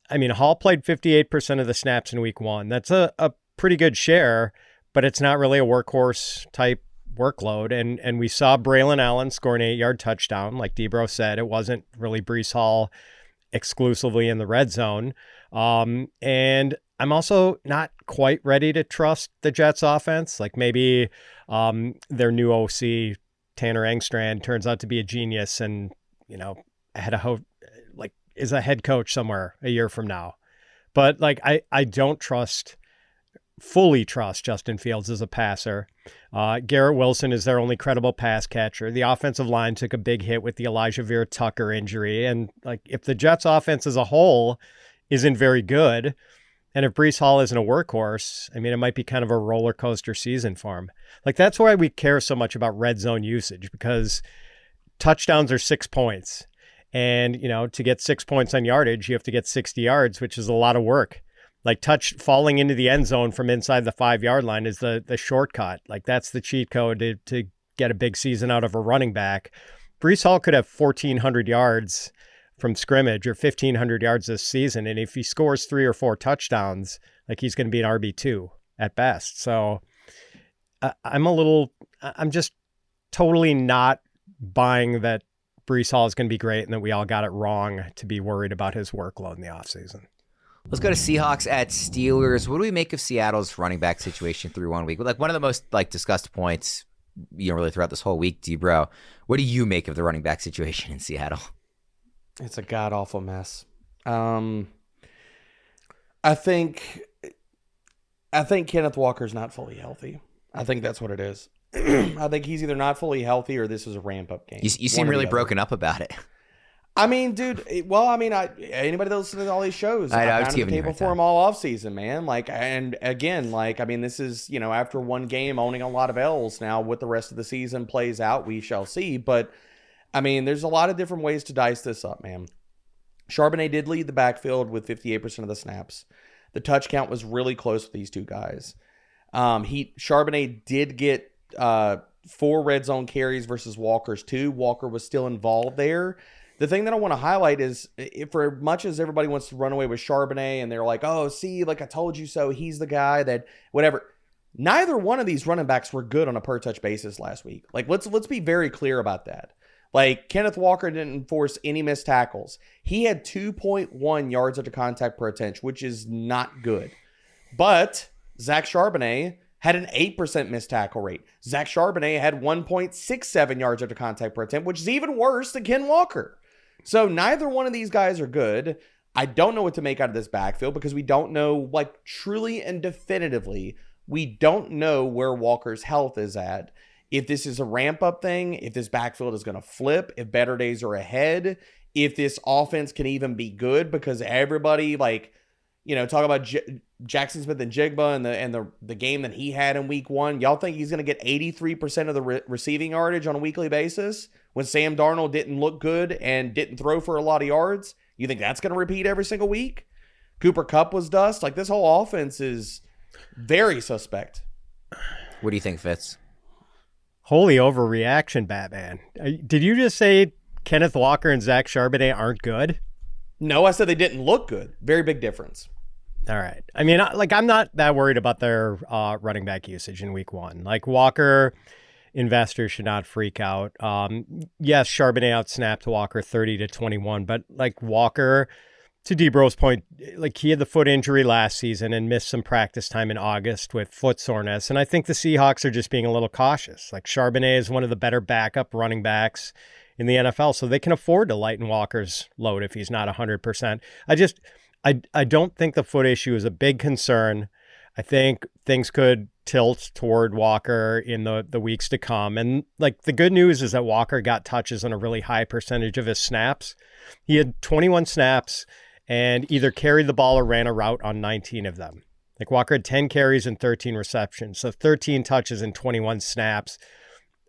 I mean, Hall played 58% of the snaps in week 1. That's a pretty good share, but it's not really a workhorse type workload. And we saw Braylon Allen score an 8-yard touchdown. Like Debro said, it wasn't really Breece Hall exclusively in the red zone. And I'm also not quite ready to trust the Jets offense. Like maybe their new OC, Tanner Engstrand, turns out to be a genius and, is a head coach somewhere a year from now. But I don't fully trust Justin Fields as a passer. Garrett Wilson is their only credible pass catcher. The offensive line took a big hit with the Elijah Vera Tucker injury. And if the Jets offense as a whole isn't very good, and if Breece Hall isn't a workhorse, it might be kind of a roller coaster season for him. That's why we care so much about red zone usage, because touchdowns are 6 points. And, to get 6 points on yardage, you have to get 60 yards, which is a lot of work. Falling into the end zone from inside the 5-yard line is the shortcut. That's the cheat code to get a big season out of a running back. Breece Hall could have 1,400 yards from scrimmage or 1,500 yards this season. And if he scores 3 or 4 touchdowns, he's going to be an RB2 at best. So I'm just totally not buying that Breece Hall is going to be great and that we all got it wrong to be worried about his workload in the offseason. Let's go to Seahawks at Steelers. What do we make of Seattle's running back situation through 1 week? One of the most discussed points, really throughout this whole week, D-Bro. What do you make of the running back situation in Seattle? It's a god-awful mess. I think Kenneth Walker's not fully healthy. I think that's what it is. I think he's either not fully healthy or this is a ramp-up game. You seem really broken up about it. Dude, anybody that listens to all these shows, I know, I've been on the table for them all offseason, man. And again, this is, after one game owning a lot of L's. Now, what the rest of the season plays out, we shall see. But, there's a lot of different ways to dice this up, man. Charbonnet did lead the backfield with 58% of the snaps. The touch count was really close with these two guys. Charbonnet did get 4 red zone carries versus Walker's 2. Walker was still involved there. The thing that I want to highlight is, for as much as everybody wants to run away with Charbonnet and they're like, oh, see, I told you so, he's the guy that whatever. Neither one of these running backs were good on a per touch basis last week. Let's be very clear about that. Kenneth Walker didn't force any missed tackles. He had 2.1 yards after contact per attempt, which is not good. But Zach Charbonnet had an 8% missed tackle rate. Zach Charbonnet had 1.67 yards after contact per attempt, which is even worse than Ken Walker. So neither one of these guys are good. I don't know what to make out of this backfield because we don't know, truly and definitively, we don't know where Walker's health is at. If this is a ramp-up thing, if this backfield is going to flip, if better days are ahead, if this offense can even be good, because everybody, talk about Jackson Smith and Jigba and the game that he had in week 1. Y'all think he's going to get 83% of the receiving yardage on a weekly basis when Sam Darnold didn't look good and didn't throw for a lot of yards? You think that's going to repeat every single week? Cooper Kupp was dust. This whole offense is very suspect. What do you think, Fitz? Holy overreaction, Batman. Did you just say Kenneth Walker and Zach Charbonnet aren't good? No, I said they didn't look good. Very big difference. All right. I'm not that worried about their running back usage in week 1. Walker, investors should not freak out. Yes, Charbonnet outsnapped Walker 30-21, but Walker, to D-Bro's point, he had the foot injury last season and missed some practice time in August with foot soreness. And I think the Seahawks are just being a little cautious. Charbonnet is one of the better backup running backs in the NFL, so they can afford to lighten Walker's load if he's not 100%. I don't think the foot issue is a big concern. I think things could tilt toward Walker in the weeks to come. And the good news is that Walker got touches on a really high percentage of his snaps. He had 21 snaps and either carried the ball or ran a route on 19 of them. Walker had 10 carries and 13 receptions. So 13 touches and 21 snaps.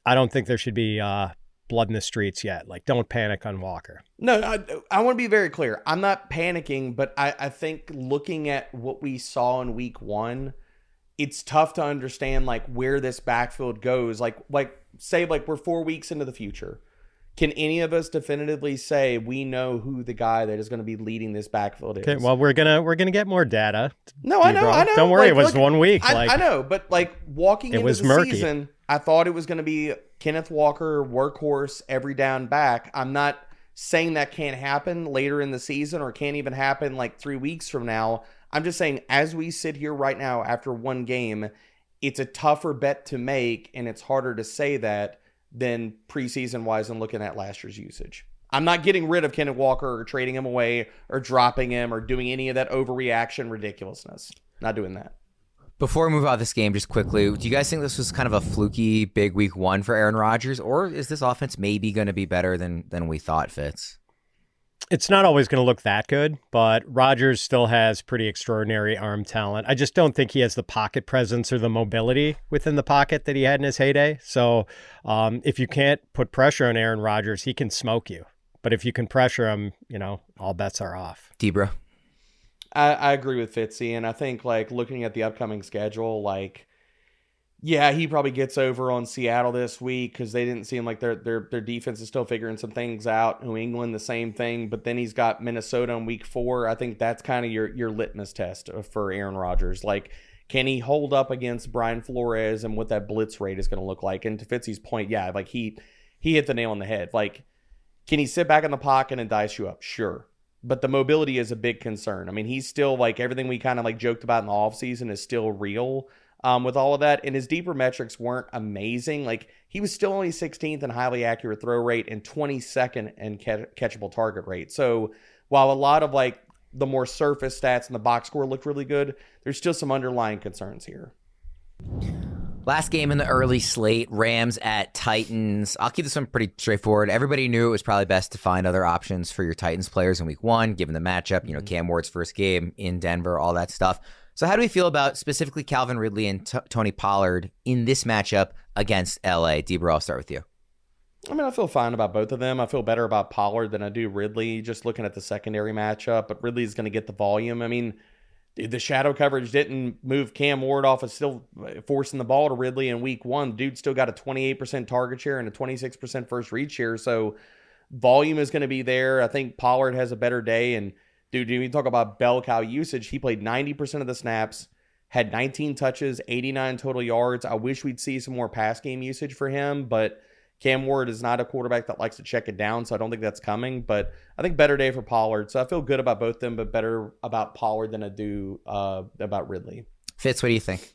I don't think there should be blood in the streets yet. Don't panic on Walker. No, I want to be very clear. I'm not panicking, but I think looking at what we saw in week 1, it's tough to understand where this backfield goes. Say we're 4 weeks into the future. Can any of us definitively say we know who the guy that is going to be leading this backfield is? Okay, well, we're gonna get more data. No, I know. Don't worry, it was 1 week. I know, but walking into the murky. season, I thought it was going to be Kenneth Walker, workhorse, every down back. I'm not saying that can't happen later in the season or can't even happen like 3 weeks from now. I'm just saying, as we sit here right now after one game, it's a tougher bet to make, and it's harder to say that than preseason-wise and looking at last year's usage. I'm not getting rid of Kenneth Walker or trading him away or dropping him or doing any of that overreaction ridiculousness. Not doing that. Before we move on this game, just quickly, do you guys think this was kind of a fluky big week one for Aaron Rodgers, or is this offense maybe going to be better than we thought, Fitz? It's not always going to look that good, but Rodgers still has pretty extraordinary arm talent. I just don't think he has the pocket presence or the mobility within the pocket that he had in his heyday. So if you can't put pressure on Aaron Rodgers, he can smoke you. But if you can pressure him, all bets are off. Debra? I agree with Fitzy, and I think like looking at the upcoming schedule, like, yeah, he probably gets over on Seattle this week because they didn't seem like their defense is still figuring some things out. New England, the same thing, but then he's got Minnesota in week 4. I think that's kind of your litmus test for Aaron Rodgers. Like, can he hold up against Brian Flores and what that blitz rate is going to look like? And to Fitzy's point, yeah, like he hit the nail on the head. Like, can he sit back in the pocket and dice you up? Sure. But the mobility is a big concern. I mean, he's still like everything we kind of like joked about in the offseason is still real with all of that. And his deeper metrics weren't amazing. Like, he was still only 16th in highly accurate throw rate and 22nd in catchable target rate. So while a lot of like the more surface stats in the box score looked really good, there's still some underlying concerns here. Last game in the early slate, Rams at Titans. I'll keep this one pretty straightforward. Everybody knew it was probably best to find other options for your Titans players in week 1, given the matchup, Cam Ward's first game in Denver, all that stuff. So how do we feel about specifically Calvin Ridley and Tony Pollard in this matchup against LA? Debra, I'll start with you. I mean, I feel fine about both of them. I feel better about Pollard than I do Ridley, just looking at the secondary matchup, but Ridley's going to get the volume. I mean, dude, the shadow coverage didn't move Cam Ward off of still forcing the ball to Ridley in week 1. Dude still got a 28% target share and a 26% first read share. So volume is going to be there. I think Pollard has a better day. And dude, you talk about bell cow usage. He played 90% of the snaps, had 19 touches, 89 total yards. I wish we'd see some more pass game usage for him, but Cam Ward is not a quarterback that likes to check it down, so I don't think that's coming. But I think better day for Pollard. So I feel good about both of them, but better about Pollard than I do about Ridley. Fitz, what do you think?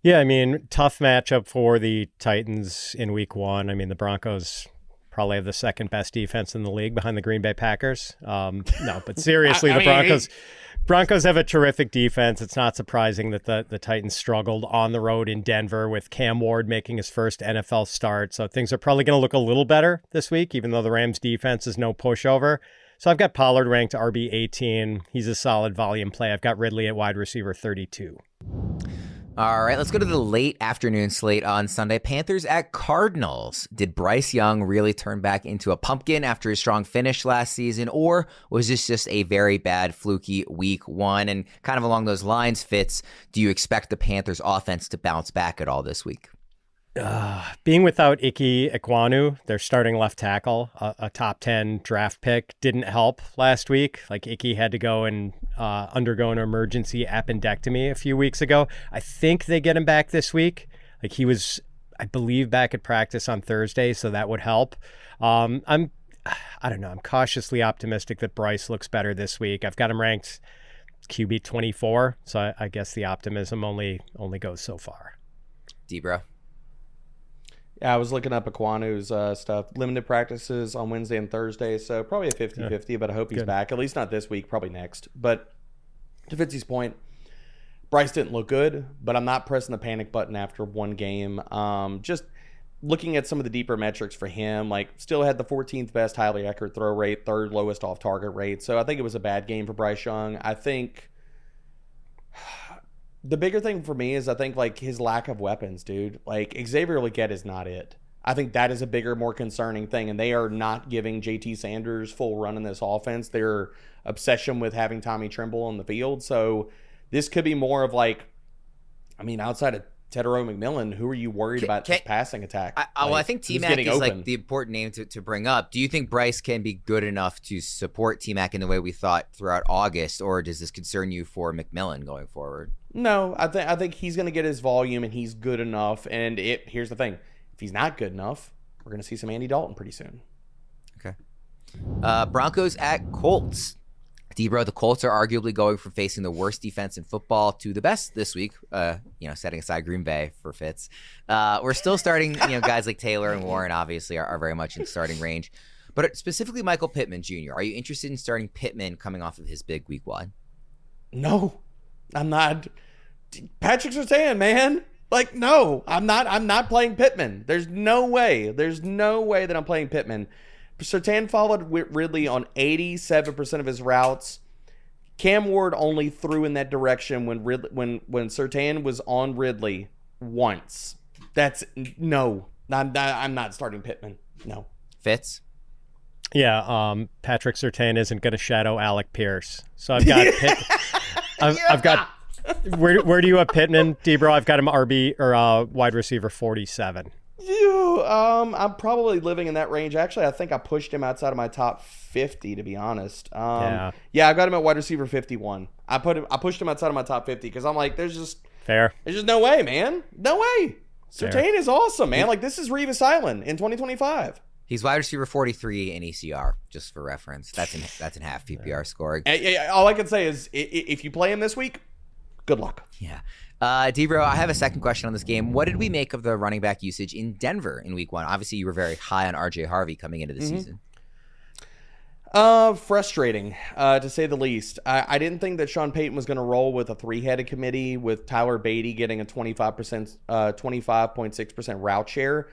Yeah, I mean, tough matchup for the Titans in week 1. I mean, the Broncos probably have the second best defense in the league behind the Green Bay Packers. No, but seriously, Broncos have a terrific defense. It's not surprising that the Titans struggled on the road in Denver with Cam Ward making his first NFL start. So things are probably going to look a little better this week, even though the Rams defense is no pushover. So I've got Pollard ranked RB18. He's a solid volume play. I've got Ridley at wide receiver 32. All right, let's go to the late afternoon slate on Sunday. Panthers at Cardinals. Did Bryce Young really turn back into a pumpkin after his strong finish last season, or was this just a very bad, fluky week 1? And kind of along those lines, Fitz, do you expect the Panthers offense to bounce back at all this week? Being without Ike Ekwonu, their starting left tackle, a top 10 draft pick, didn't help last week. Like, Ike had to go and undergo an emergency appendectomy a few weeks ago. I think they get him back this week. Like, he was, I believe, back at practice on Thursday, so that would help. I don't know. I'm cautiously optimistic that Bryce looks better this week. I've got him ranked QB 24, so I guess the optimism only goes so far. Debra? Yeah, I was looking up Ekwonu's stuff. Limited practices on Wednesday and Thursday, so probably a 50-50, but I hope he's back. At least not this week, probably next. But to Fitzy's point, Bryce didn't look good, but I'm not pressing the panic button after one game. Just looking at some of the deeper metrics for him, like still had the 14th best highly accurate throw rate, 3rd lowest off-target rate. So I think it was a bad game for Bryce Young. I think the bigger thing for me is I think like his lack of weapons, dude. Like Xavier Legette is not it. I think that is a bigger, more concerning thing, and they are not giving JT Sanders full run in this offense. Their obsession with having Tommy Tremble on the field. So this could be more of like, I mean, outside of Tedero McMillan, who are you worried about this passing attack? I think T-Mac is like the important name to bring up. Do you think Bryce can be good enough to support T-Mac in the way we thought throughout August, or does this concern you for McMillan going forward? No, I think he's going to get his volume and he's good enough. And here's the thing. If he's not good enough, we're going to see some Andy Dalton pretty soon. Okay. Broncos at Colts. D-Bro, the Colts are arguably going from facing the worst defense in football to the best this week, setting aside Green Bay for Fitz. We're still starting, guys like Taylor and Warren obviously are very much in starting range. But specifically Michael Pittman Jr., are you interested in starting Pittman coming off of his big week 1? No, I'm not. Patrick Surtain, man. Like, no, I'm not playing Pittman. There's no way that I'm playing Pittman. Surtain followed Ridley on 87% of his routes. Cam Ward only threw in that direction when Surtain was on Ridley once. That's no. I'm not starting Pittman. No. Fitz? Yeah, Patrick Surtain isn't going to shadow Alec Pierce. So I've got I've got where do you have Pittman, D-Bro? I've got him RB or wide receiver 47. I'm probably living in that range. Actually, I think I pushed him outside of my top 50, to be honest. Yeah, I got him at wide receiver 51. I pushed him outside of my top 50 because I'm like, there's just no way, man. No way. Surtain is awesome, man. Like, this is Revis Island in 2025. He's wide receiver 43 in ECR, just for reference. That's in half PPR scoring. All I can say is if you play him this week, good luck. Yeah. D-Bro, I have a second question on this game. What did we make of the running back usage in Denver in week 1? Obviously, you were very high on RJ Harvey coming into the season. Frustrating, to say the least. I didn't think that Sean Payton was going to roll with a 3-headed committee with Tyler Beatty getting a 25.6% route share.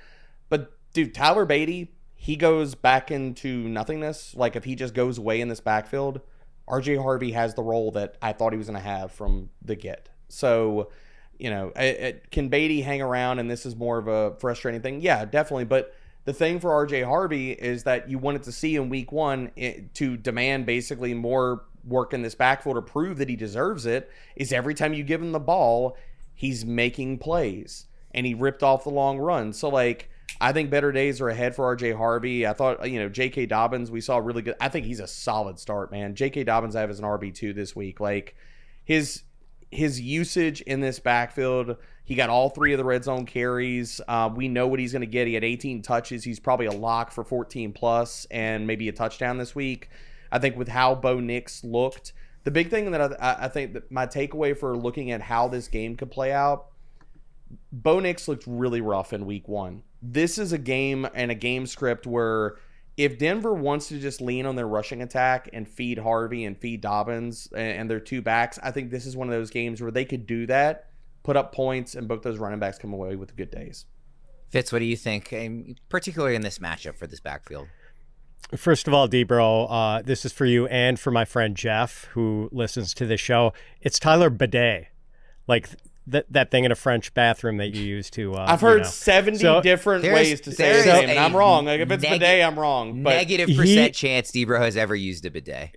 But, dude, Tyler Beatty, he goes back into nothingness. Like, if he just goes away in this backfield, RJ Harvey has the role that I thought he was going to have from the get. So, can Beatty hang around and this is more of a frustrating thing? Yeah, definitely. But the thing for RJ Harvey is that you wanted to see in week 1 to demand basically more work in this backfield to prove that he deserves it is every time you give him the ball, he's making plays and he ripped off the long run. So, like, I think better days are ahead for RJ Harvey. I thought, J.K. Dobbins, we saw really good. I think he's a solid start, man. J.K. Dobbins I have as an RB2 this week. Like, his usage in this backfield, he got all 3 of the red zone carries. We know what he's going to get. He had 18 touches. He's probably a lock for 14 plus and maybe a touchdown this week. I think with how Bo Nix looked, the big thing that I think that my takeaway for looking at how this game could play out, Bo Nix looked really rough in week 1. This is a game and a game script where if Denver wants to just lean on their rushing attack and feed Harvey and feed Dobbins and their 2 backs, I think this is one of those games where they could do that, put up points, and both those running backs come away with good days. Fitz, what do you think, particularly in this matchup for this backfield? First of all, D-Bro, this is for you and for my friend Jeff, who listens to this show. It's Tyler Bidet. Like, that thing in a French bathroom that you use to I've heard 70 different ways to say his name, and I'm wrong. Like, if it's bidet, I'm wrong. But negative percent chance D-Bro has ever used a bidet.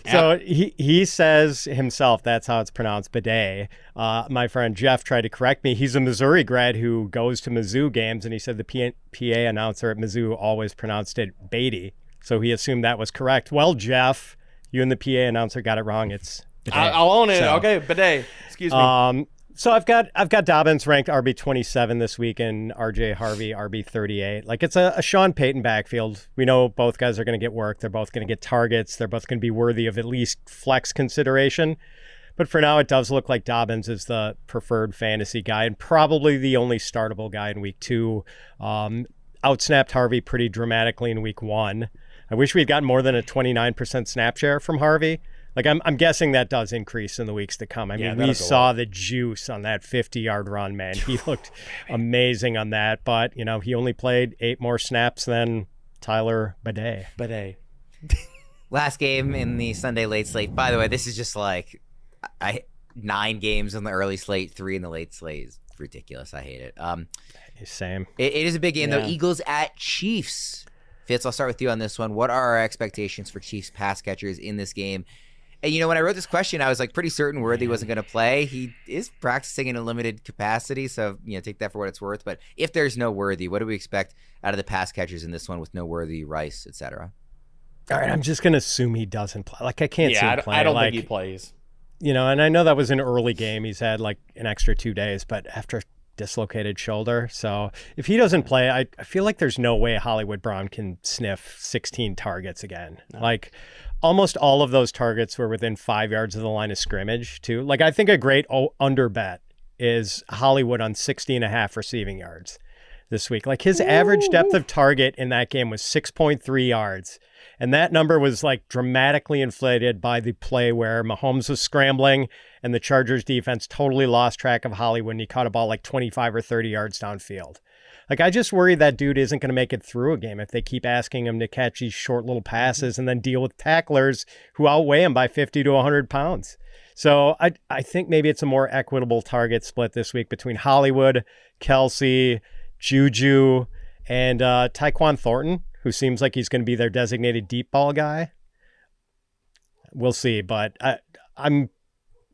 So he says himself that's how it's pronounced, bidet. My friend Jeff tried to correct me. He's a Missouri grad who goes to Mizzou games, and he said the PA announcer at Mizzou always pronounced it Beatty. So he assumed that was correct. Well, Jeff, you and the PA announcer got it wrong. It's bidet. I'll own it. So, okay, bidet. Excuse me. So I've got Dobbins ranked RB 27 this week and RJ Harvey RB 38. Like, it's a Sean Payton backfield. We know both guys are going to get work. They're both going to get targets. They're both going to be worthy of at least flex consideration. But for now, it does look like Dobbins is the preferred fantasy guy and probably the only startable guy in week 2. Outsnapped Harvey pretty dramatically in week 1. I wish we had gotten more than a 29% snap share from Harvey. Like, I'm guessing that does increase in the weeks to come. I mean, we saw the juice on that 50-yard run, man. He looked amazing on that, but, he only played 8 more snaps than Tyler Bidet. Last game in the Sunday late slate. By the way, this is just like 9 games on the early slate, 3 in the late slate. Is ridiculous. I hate it. Same. It is a big game, though. Eagles at Chiefs. Fitz, I'll start with you on this one. What are our expectations for Chiefs pass catchers in this game? And, when I wrote this question, I was like pretty certain Worthy wasn't going to play. He is practicing in a limited capacity, so, take that for what it's worth. But if there's no Worthy, what do we expect out of the pass catchers in this one with no Worthy, Rice, etc.? All right, I'm just going to assume he doesn't play. Like, I can't see him playing. I don't think he plays. And I know that was an early game. He's had, like, an extra 2 days. But after dislocated shoulder. So if he doesn't play, I feel like there's no way Hollywood Brown can sniff 16 targets again. No. Like almost all of those targets were within 5 yards of the line of scrimmage too. Like I think a great under bet is Hollywood on 60.5 receiving yards this week. Like his average depth of target in that game was 6.3 yards. And that number was like dramatically inflated by the play where Mahomes was scrambling and the Chargers defense totally lost track of Hollywood and he caught a ball like 25 or 30 yards downfield. Like I just worry that dude isn't going to make it through a game if they keep asking him to catch these short little passes and then deal with tacklers who outweigh him by 50 to 100 pounds. So I think maybe it's a more equitable target split this week between Hollywood, Kelsey, Juju, and Tyquan Thornton, who seems like he's going to be their designated deep ball guy. We'll see, but I'm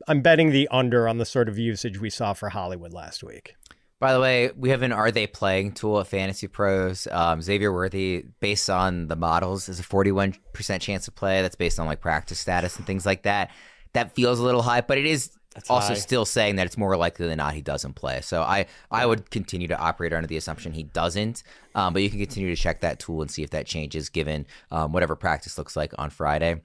betting the under on the sort of usage we saw for Hollywood last week. By the way, we have an Are They Playing tool at Fantasy Pros. Xavier Worthy, based on the models, is a 41% chance of play. That's based on like practice status and things like that. That feels a little high, but it is also still saying that it's more likely than not he doesn't play. So I would continue to operate under the assumption he doesn't, but you can continue to check that tool and see if that changes given whatever practice looks like on Friday.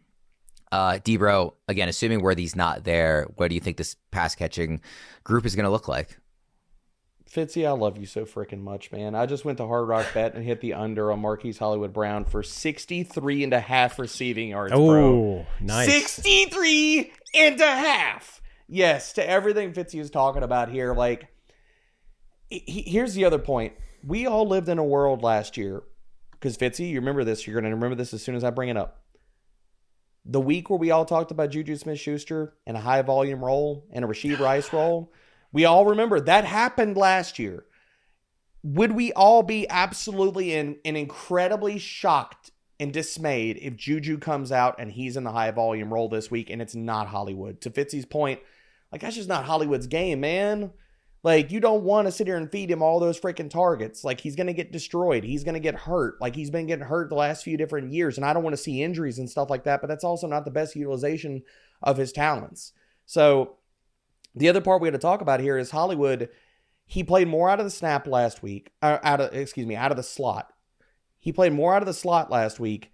Debro, again, assuming Worthy's not there, what do you think this pass catching group is going to look like? Fitzy, I love you so freaking much, man. I just went to Hard Rock Bet and hit the under on Marquise Hollywood Brown for 63.5 receiving yards, bro. Oh, nice. 63.5. Yes, to everything Fitzy is talking about here. Like, here's the other point. We all lived in a world last year, because Fitzy, you remember this. You're going to remember this as soon as I bring it up. The week where we all talked about Juju Smith-Schuster and a high volume role and a Rashee Rice role, we all remember that happened last year. Would we all be absolutely and incredibly shocked and dismayed if Juju comes out and he's in the high volume role this week and it's not Hollywood? To Fitzy's point, like, that's just not Hollywood's game, man. Like, you don't want to sit here and feed him all those freaking targets. Like, he's going to get destroyed. He's going to get hurt. Like, he's been getting hurt the last few different years. And I don't want to see injuries and stuff like that, but that's also not the best utilization of his talents. So the other part we got to talk about here is Hollywood. He played more out of the snap last week. Out of the slot. He played more out of the slot last week.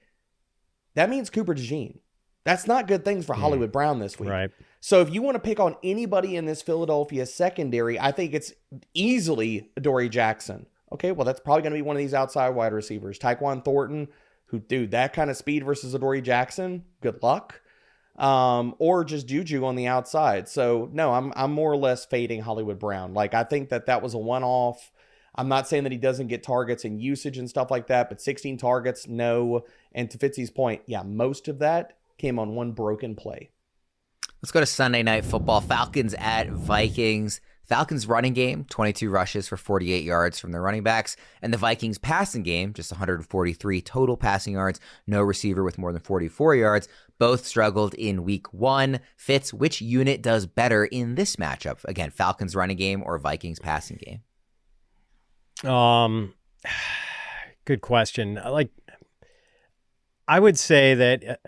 That means Cooper DeJean. That's not good things for Hollywood Brown this week. Right. So if you want to pick on anybody in this Philadelphia secondary, I think it's easily Adoree Jackson. Okay, well, that's probably going to be one of these outside wide receivers. Tyquan Thornton, who, dude, that kind of speed versus Adoree Jackson, good luck. Or just Juju on the outside. So no, I'm more or less fading Hollywood Brown. Like, I think that was a one-off. I'm not saying that he doesn't get targets and usage and stuff like that, but 16 targets, no. And to Fitzy's point, yeah, most of that came on one broken play. Let's go to Sunday Night Football. Falcons at Vikings. Falcons running game, 22 rushes for 48 yards from their running backs. And the Vikings passing game, just 143 total passing yards. No receiver with more than 44 yards. Both struggled in week one. Fitz, which unit does better in this matchup? Again, Falcons running game or Vikings passing game? Good question. I would say that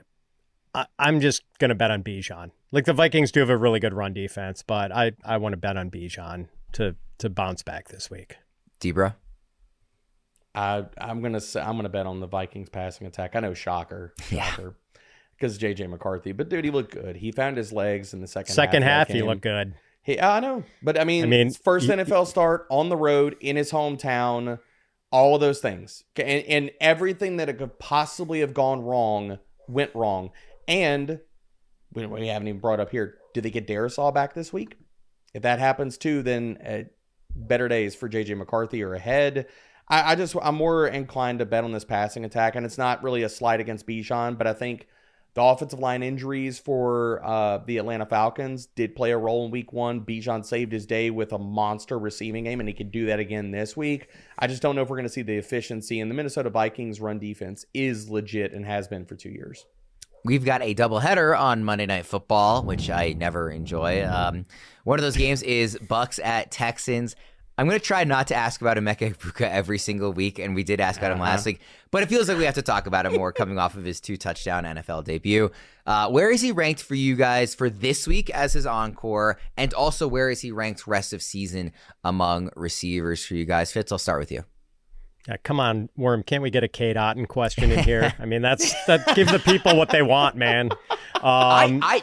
I'm just going to bet on Bijan. Like, the Vikings do have a really good run defense, but I want to bet on Bijan to bounce back this week. Debra? I'm gonna bet on the Vikings passing attack. I know, shocker. Because JJ McCarthy, but dude, he looked good. He found his legs in the second half. He looked good. I know, but I mean first NFL start on the road in his hometown, all of those things, and everything that it could possibly have gone wrong went wrong. And we haven't even brought up here, do they get Darisaw back this week? If that happens too, then better days for JJ McCarthy are ahead. I'm more inclined to bet on this passing attack, and it's not really a slight against Bijan, but I think the offensive line injuries for the Atlanta Falcons did play a role in week one. Bijan saved his day with a monster receiving game, and he could do that again this week. I just don't know if we're going to see the efficiency, and the Minnesota Vikings run defense is legit and has been for 2 years. We've got a doubleheader on Monday Night Football, which I never enjoy. One of those games is Bucks at Texans. I'm going to try not to ask about Emeka Egbuka every single week, and we did ask about him last week, but it feels like we have to talk about him more coming off of his 2-touchdown NFL debut. Where is he ranked for you guys for this week as his encore, and also where is he ranked rest of season among receivers for you guys? Fitz, I'll start with you. Yeah, come on, Worm. Can't we get a Kate Otten question in here? I mean, that give the people what they want, man.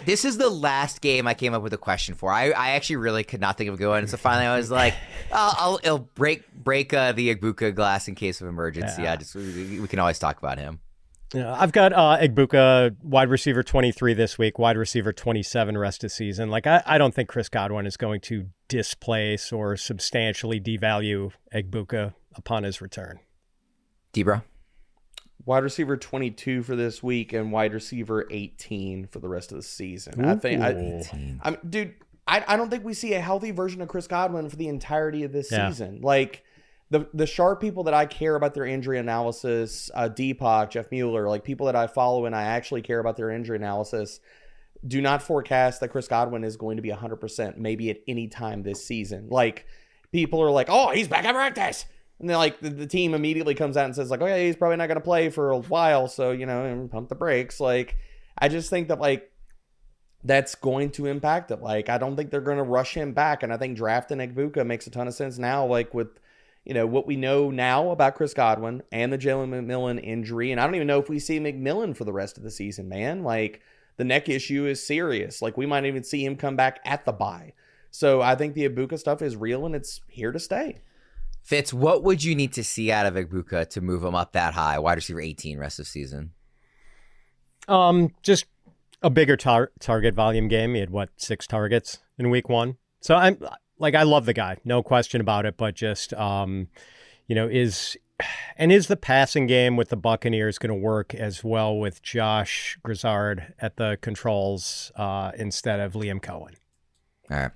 This is the last game I came up with a question for. I actually really could not think of a good one. So finally I was like, I'll break the Egbuka glass in case of emergency. Yeah. We can always talk about him. Yeah, I've got Egbuka, wide receiver 23 this week, wide receiver 27 rest of season. Like, I don't think Chris Godwin is going to displace or substantially devalue Egbuka upon his return. Debra? Wide receiver 22 for this week and wide receiver 18 for the rest of the season. Ooh. I don't think we see a healthy version of Chris Godwin for the entirety of this season. Like, the sharp people that I care about their injury analysis, Deepak, Jeff Mueller, like people that I follow and I actually care about their injury analysis, do not forecast that Chris Godwin is going to be 100% maybe at any time this season. Like, people are like, oh, he's back at practice. And then, like, the team immediately comes out and says, like, oh, yeah, he's probably not going to play for a while, so, pump the brakes. Like, I just think that, like, that's going to impact it. Like, I don't think they're going to rush him back, and I think drafting Egbuka makes a ton of sense now, like, with, what we know now about Chris Godwin and the Jalen McMillan injury, and I don't even know if we see McMillan for the rest of the season, man. Like, the neck issue is serious. Like, we might even see him come back at the bye. So I think the Egbuka stuff is real, and it's here to stay. Fitz, what would you need to see out of Egbuka to move him up that high? Wide receiver 18 rest of season. Just a bigger target volume game. He had 6 targets in week 1. So I love the guy, no question about it. But just is the passing game with the Buccaneers going to work as well with Josh Grizzard at the controls instead of Liam Cohen? All right.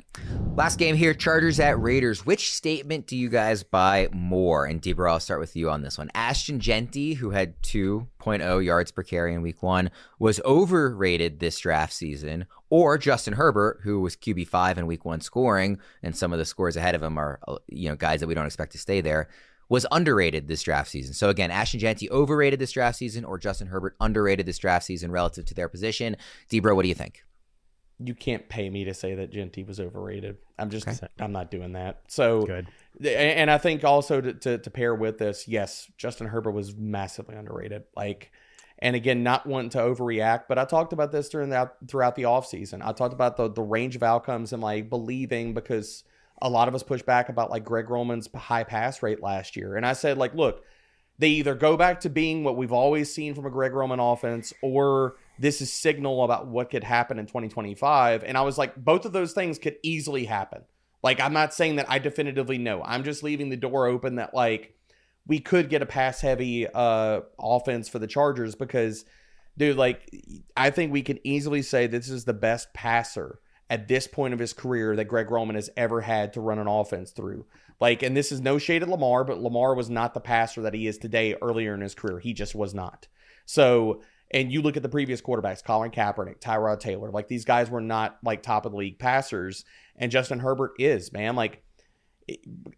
Last game here, Chargers at Raiders. Which statement do you guys buy more? And Debra, I'll start with you on this one. Ashton Jeanty, who had 2.0 yards per carry in week 1, was overrated this draft season. Or Justin Herbert, who was QB5 in week 1 scoring, and some of the scores ahead of him are guys that we don't expect to stay there, was underrated this draft season. So again, Ashton Jeanty overrated this draft season, or Justin Herbert underrated this draft season relative to their position. Debra, what do you think? You can't pay me to say that Jeanty was overrated. I'm not doing that. So good. And I think also to pair with this, yes, Justin Herbert was massively underrated. Like, and again, not wanting to overreact, but I talked about this throughout the offseason. I talked about the range of outcomes and like believing, because a lot of us pushed back about like Greg Roman's high pass rate last year. And I said, like, look, they either go back to being what we've always seen from a Greg Roman offense, or this is signal about what could happen in 2025. And I was like, both of those things could easily happen. Like, I'm not saying that I definitively know. I'm just leaving the door open that, like, we could get a pass-heavy offense for the Chargers because, dude, like, I think we can easily say this is the best passer at this point of his career that Greg Roman has ever had to run an offense through. Like, and this is no shade at Lamar, but Lamar was not the passer that he is today earlier in his career. He just was not. So, and you look at the previous quarterbacks, Colin Kaepernick, Tyrod Taylor, like these guys were not like top of the league passers. And Justin Herbert is, man, like,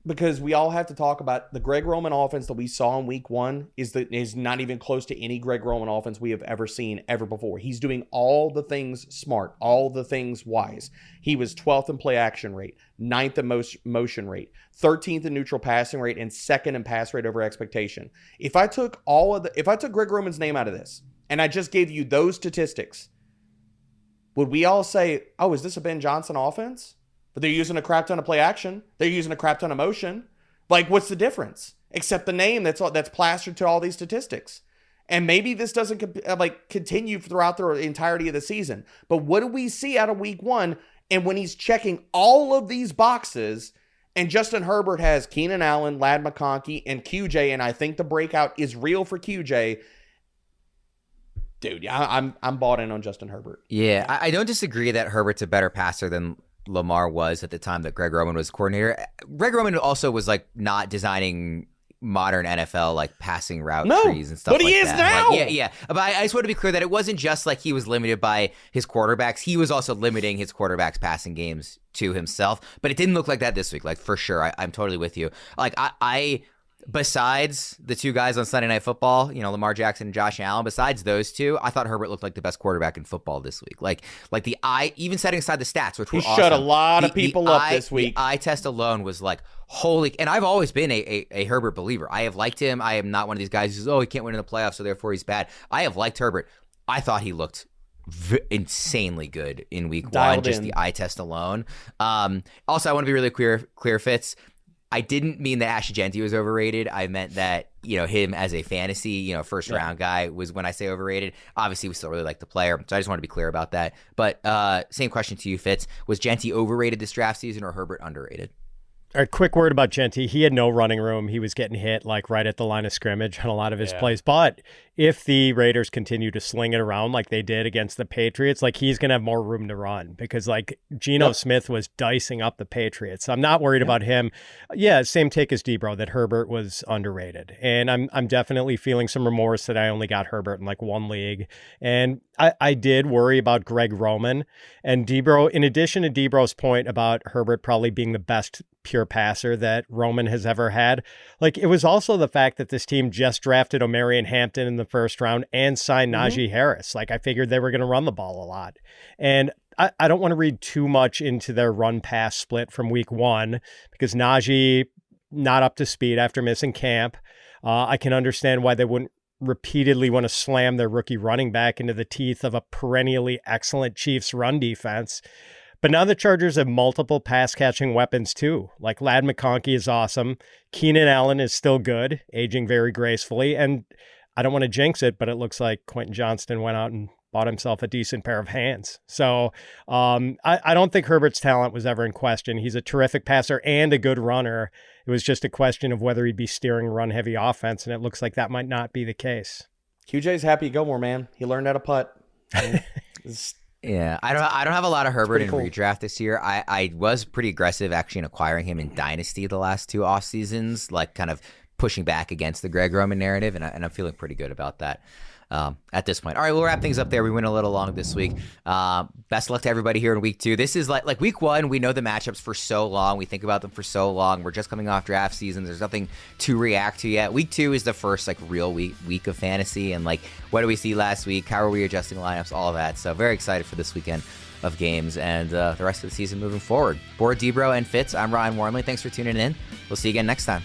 because we all have to talk about the Greg Roman offense that we saw in week 1 is not even close to any Greg Roman offense we have ever seen ever before. He's doing all the things smart, all the things wise. He was 12th in play action rate, 9th in motion rate, 13th in neutral passing rate, and 2nd in pass rate over expectation. If I took Greg Roman's name out of this and I just gave you those statistics, would we all say, oh, is this a Ben Johnson offense? But they're using a crap ton of play action. They're using a crap ton of motion. Like, what's the difference? Except the name that's plastered to all these statistics. And maybe this doesn't continue throughout the entirety of the season. But what do we see out of week 1? And when he's checking all of these boxes, and Justin Herbert has Keenan Allen, Ladd McConkey, and QJ, and I think the breakout is real for QJ. Dude, I'm bought in on Justin Herbert. Yeah, I don't disagree that Herbert's a better passer than Lamar was at the time that Greg Roman was coordinator. Greg Roman also was like not designing modern NFL like passing route No, trees and stuff but like he is that. now. Like, yeah. But I just want to be clear that it wasn't just like he was limited by his quarterbacks. He was also limiting his quarterbacks' passing games to himself. But it didn't look like that this week. Like, for sure, I'm totally with you. Like, I besides the two guys on Sunday Night Football, Lamar Jackson and Josh Allen, besides those two, I thought Herbert looked like the best quarterback in football this week. Like even setting aside the stats, which were awesome. He shut a lot of people up this week. The eye test alone was like, holy, and I've always been a Herbert believer. I have liked him. I am not one of these guys who says, oh, he can't win in the playoffs, so therefore he's bad. I have liked Herbert. I thought he looked insanely good in week one, just the eye test alone. Also, I want to be really clear, Fitz. I didn't mean that Ash Agenti was overrated. I meant that, him as a fantasy, first round guy was when I say overrated. Obviously, we still really like the player. So I just want to be clear about that. But same question to you, Fitz. Was Genti overrated this draft season or Herbert underrated? A quick word about Genti. He had no running room. He was getting hit like right at the line of scrimmage on a lot of his plays. But if the Raiders continue to sling it around like they did against the Patriots, like he's going to have more room to run because like Geno Smith was dicing up the Patriots. So I'm not worried about him. Yeah, same take as Debro that Herbert was underrated. And I'm definitely feeling some remorse that I only got Herbert in like one league. And I did worry about Greg Roman and Debro. In addition to Debro's point about Herbert probably being the best pure passer that Roman has ever had, like it was also the fact that this team just drafted Omarion Hampton in the first round and signed Najee Harris. Like I figured they were going to run the ball a lot. And I don't want to read too much into their run pass split from week one because Najee not up to speed after missing camp. I can understand why they wouldn't repeatedly want to slam their rookie running back into the teeth of a perennially excellent Chiefs run defense. But now the Chargers have multiple pass-catching weapons too. Like Ladd McConkey is awesome. Keenan Allen is still good, aging very gracefully. And I don't want to jinx it, but it looks like Quentin Johnston went out and bought himself a decent pair of hands. So I don't think Herbert's talent was ever in question. He's a terrific passer and a good runner. It was just a question of whether he'd be steering run-heavy offense, and it looks like that might not be the case. QJ's happy Gilmore, man. He learned how to putt. Yeah, I don't have a lot of Herbert in redraft this year. I was pretty aggressive actually in acquiring him in Dynasty the last two off seasons, like kind of pushing back against the Greg Roman narrative, and I'm feeling pretty good about that at this point. All right, we'll wrap things up there. We went a little long this week. Best of luck to everybody here in week 2. This is like week 1. We know the matchups for so long. We think about them for so long. We're just coming off draft season. There's nothing to react to yet. Week 2 is the first like real week of fantasy. And like, what did we see last week? How are we adjusting lineups? All of that. So very excited for this weekend of games and the rest of the season moving forward. For Debro and Fitz, I'm Ryan Wormeli. Thanks for tuning in. We'll see you again next time.